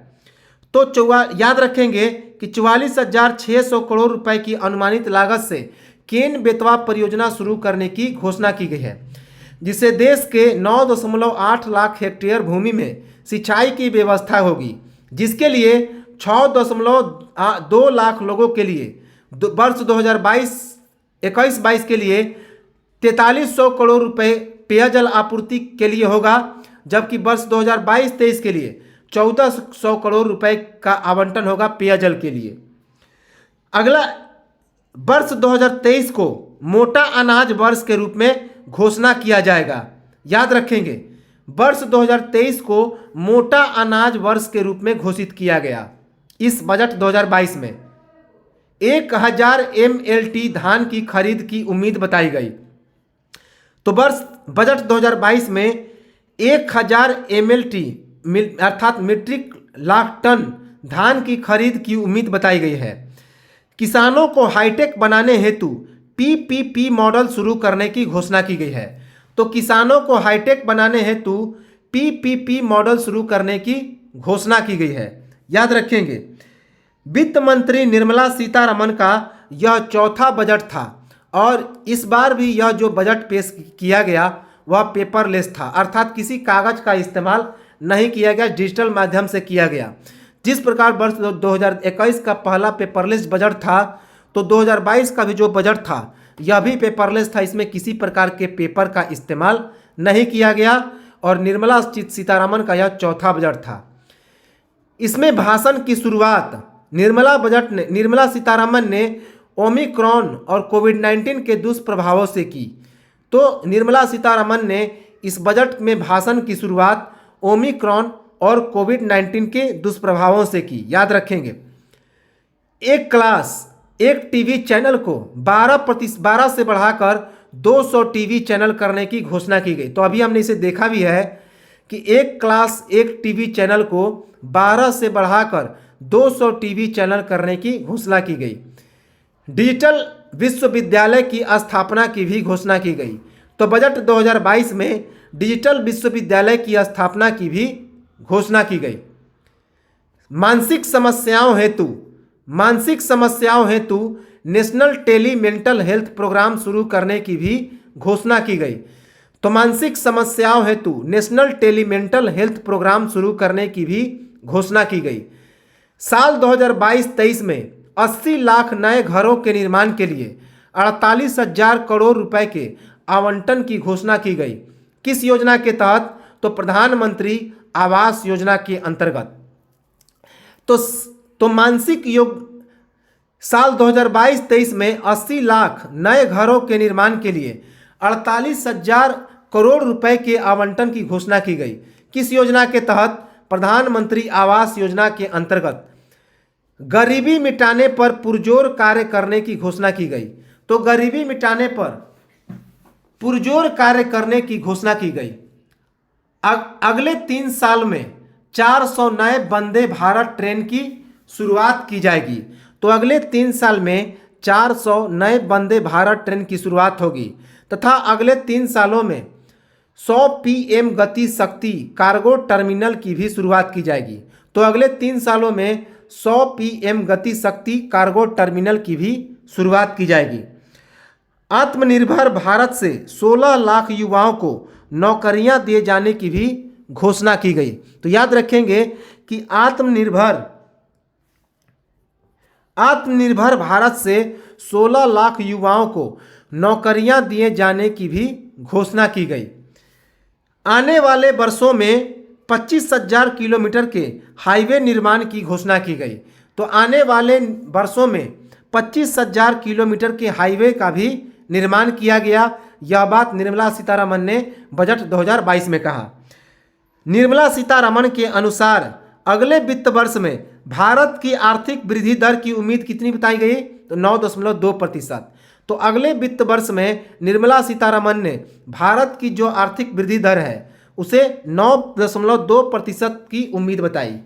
[SPEAKER 2] तो याद रखेंगे कि 44,600 करोड़ रुपए की अनुमानित लागत से केन बेतवा परियोजना शुरू करने की घोषणा की गई है, जिससे देश के 9.8 लाख हेक्टेयर भूमि में सिंचाई की व्यवस्था होगी, जिसके लिए 6.2 लाख लोगों के लिए वर्ष 2021-22 के लिए 4300 करोड़ रुपए पेयजल आपूर्ति के लिए होगा, जबकि वर्ष 2022-23 के लिए 1400 करोड़ रुपए का आवंटन होगा पेयजल के लिए। अगला वर्ष 2023 को मोटा अनाज वर्ष के रूप में घोषणा किया जाएगा। याद रखेंगे, वर्ष 2023 को मोटा अनाज वर्ष के रूप में घोषित किया गया। इस बजट 2022 में 1000 MLT धान की खरीद की उम्मीद बताई गई। तो बजट 2022 में 1000 MLT अर्थात मीट्रिक लाख टन धान की खरीद की उम्मीद बताई गई है। किसानों को हाईटेक बनाने हेतु PPP मॉडल शुरू करने की घोषणा की गई है। तो किसानों को हाईटेक बनाने हेतु PPP मॉडल शुरू करने की घोषणा की गई है। याद रखेंगे, वित्त मंत्री निर्मला सीतारमण का यह चौथा बजट था और इस बार भी यह जो बजट पेश किया गया वह पेपरलेस था, अर्थात किसी कागज का इस्तेमाल नहीं किया गया, डिजिटल माध्यम से किया गया। जिस प्रकार वर्ष 2021 का पहला पेपरलेस बजट था, तो 2022 का भी जो बजट था यह भी पेपरलेस था। इसमें किसी प्रकार के पेपर का इस्तेमाल नहीं किया गया और निर्मला सीतारमण का यह चौथा बजट था। इसमें भाषण की शुरुआत निर्मला सीतारमण ने ओमिक्रॉन और कोविड-19 के दुष्प्रभावों से की। तो निर्मला सीतारमण ने इस बजट में भाषण की शुरुआत ओमिक्रॉन और कोविड-19 के दुष्प्रभावों से की। याद रखेंगे, एक टीवी चैनल को 12 से बढ़ाकर 200 टीवी चैनल करने की घोषणा की गई। तो अभी हमने इसे देखा भी है कि एक टीवी चैनल को 12 से बढ़ाकर 200 टीवी चैनल करने की घोषणा की गई। डिजिटल विश्वविद्यालय की स्थापना की भी घोषणा की गई। तो बजट 2022 में डिजिटल विश्वविद्यालय की स्थापना की भी घोषणा की गई। मानसिक समस्याओं हेतु national tele mental health programme शुरू करने की भी घोषणा की गई। तो मानसिक समस्याओं हेतु national tele mental health programme शुरू करने की भी घोषणा की गई। साल 2022-23 में 80 लाख नए घरों के निर्माण के लिए 48,000 करोड़ रुपए के आवंटन की घोषणा की गई। किस योजना के तहत? तो प्रधानमंत्री आवास योजना के अंतर्गत। तो मानसिक योग साल 2022-23 में 80 लाख नए घरों के निर्माण के लिए 48,000 करोड़ रुपए के आवंटन की घोषणा की गई। किस योजना के तहत? प्रधानमंत्री आवास योजना के अंतर्गत। गरीबी मिटाने पर पुरजोर कार्य करने की घोषणा की गई। तो गरीबी मिटाने पर पुरजोर कार्य करने की घोषणा की गई। अगले 3 साल में 400 नए वंदे भारत ट्रेन की शुरुआत की जाएगी। तो अगले 3 साल में 400 नए वंदे भारत ट्रेन की शुरुआत होगी तथा अगले 3 सालों में 100 PM गति शक्ति कार्गो टर्मिनल की भी शुरुआत की जाएगी। तो अगले 3 सालों में 100 PM गति शक्ति कार्गो टर्मिनल की भी शुरुआत की जाएगी। आत्मनिर्भर भारत से 16 लाख युवाओं को नौकरियां दिए जाने की भी घोषणा की गई। तो याद रखेंगे कि आत्मनिर्भर भारत से 16 लाख युवाओं को नौकरियां दिए जाने की भी घोषणा की गई। आने वाले वर्षों में 25,000 किलोमीटर के हाईवे निर्माण की घोषणा की गई। तो आने वाले वर्षों में 25,000 किलोमीटर के हाईवे का भी निर्माण किया गया। यह बात निर्मला सीतारमण ने बजट 2022 में कहा। निर्मला सीतारमण के अनुसार अगले वित्त वर्ष में भारत की आर्थिक वृद्धि दर की उम्मीद कितनी बताई गई? तो 9.2%। तो अगले वित्त वर्ष में निर्मला सीतारमण ने भारत की जो आर्थिक वृद्धि दर है उसे 9.2% की उम्मीद बताई।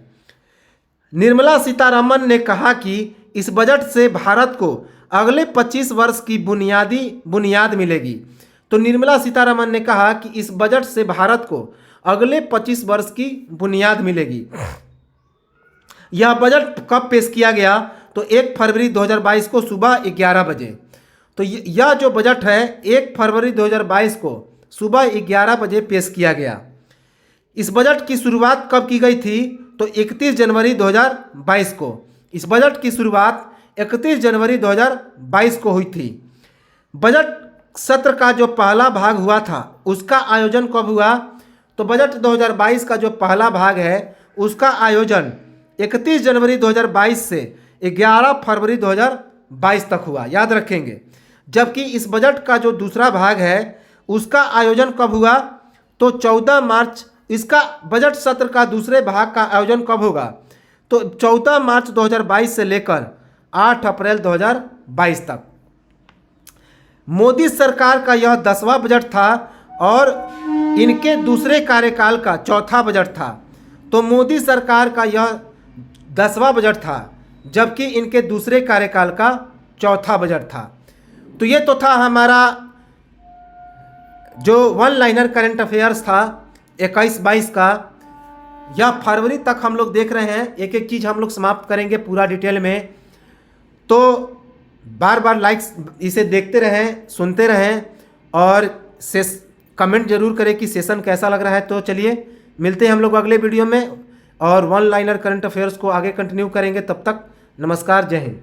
[SPEAKER 2] निर्मला सीतारमण ने कहा कि इस बजट से भारत को अगले 25 वर्ष की बुनियाद मिलेगी। तो निर्मला सीतारमण ने कहा कि इस बजट से भारत को अगले 25 वर्ष की बुनियाद मिलेगी। यह बजट कब पेश किया गया? तो 1 फरवरी 2022 को सुबह 11 बजे। तो यह जो बजट है 1 फरवरी 2022 को सुबह 11 बजे पेश किया गया। इस बजट की शुरुआत कब की गई थी? तो 31 जनवरी 2022 को। इस बजट की शुरुआत 31 जनवरी 2022 को हुई थी। बजट सत्र का जो पहला भाग हुआ था उसका आयोजन कब हुआ? तो बजट 2022 का जो पहला भाग है उसका आयोजन 31 जनवरी 2022 से 11 फरवरी 2022 तक हुआ, याद रखेंगे। जबकि इस बजट का जो दूसरा भाग है उसका आयोजन कब हुआ? तो 14 मार्च। इसका बजट सत्र का दूसरे भाग का आयोजन कब होगा? तो 14 मार्च 2022 से लेकर 8 अप्रैल 2022 तक। मोदी सरकार का यह 10वां बजट था और इनके दूसरे कार्यकाल का चौथा बजट था। तो मोदी सरकार का यह 10वां बजट था जबकि इनके दूसरे कार्यकाल का चौथा बजट था। तो ये तो था हमारा जो वन लाइनर करंट अफेयर्स था 21-22 का। यह फरवरी तक हम लोग देख रहे हैं, एक एक चीज़ हम लोग समाप्त करेंगे पूरा डिटेल में। तो बार बार लाइक्स इसे देखते रहें, सुनते रहें और कमेंट जरूर करें कि सेशन कैसा लग रहा है। तो चलिए मिलते हैं हम लोग अगले वीडियो में और वन लाइनर करंट अफेयर्स को आगे कंटिन्यू करेंगे। तब तक नमस्कार, जय हिंद।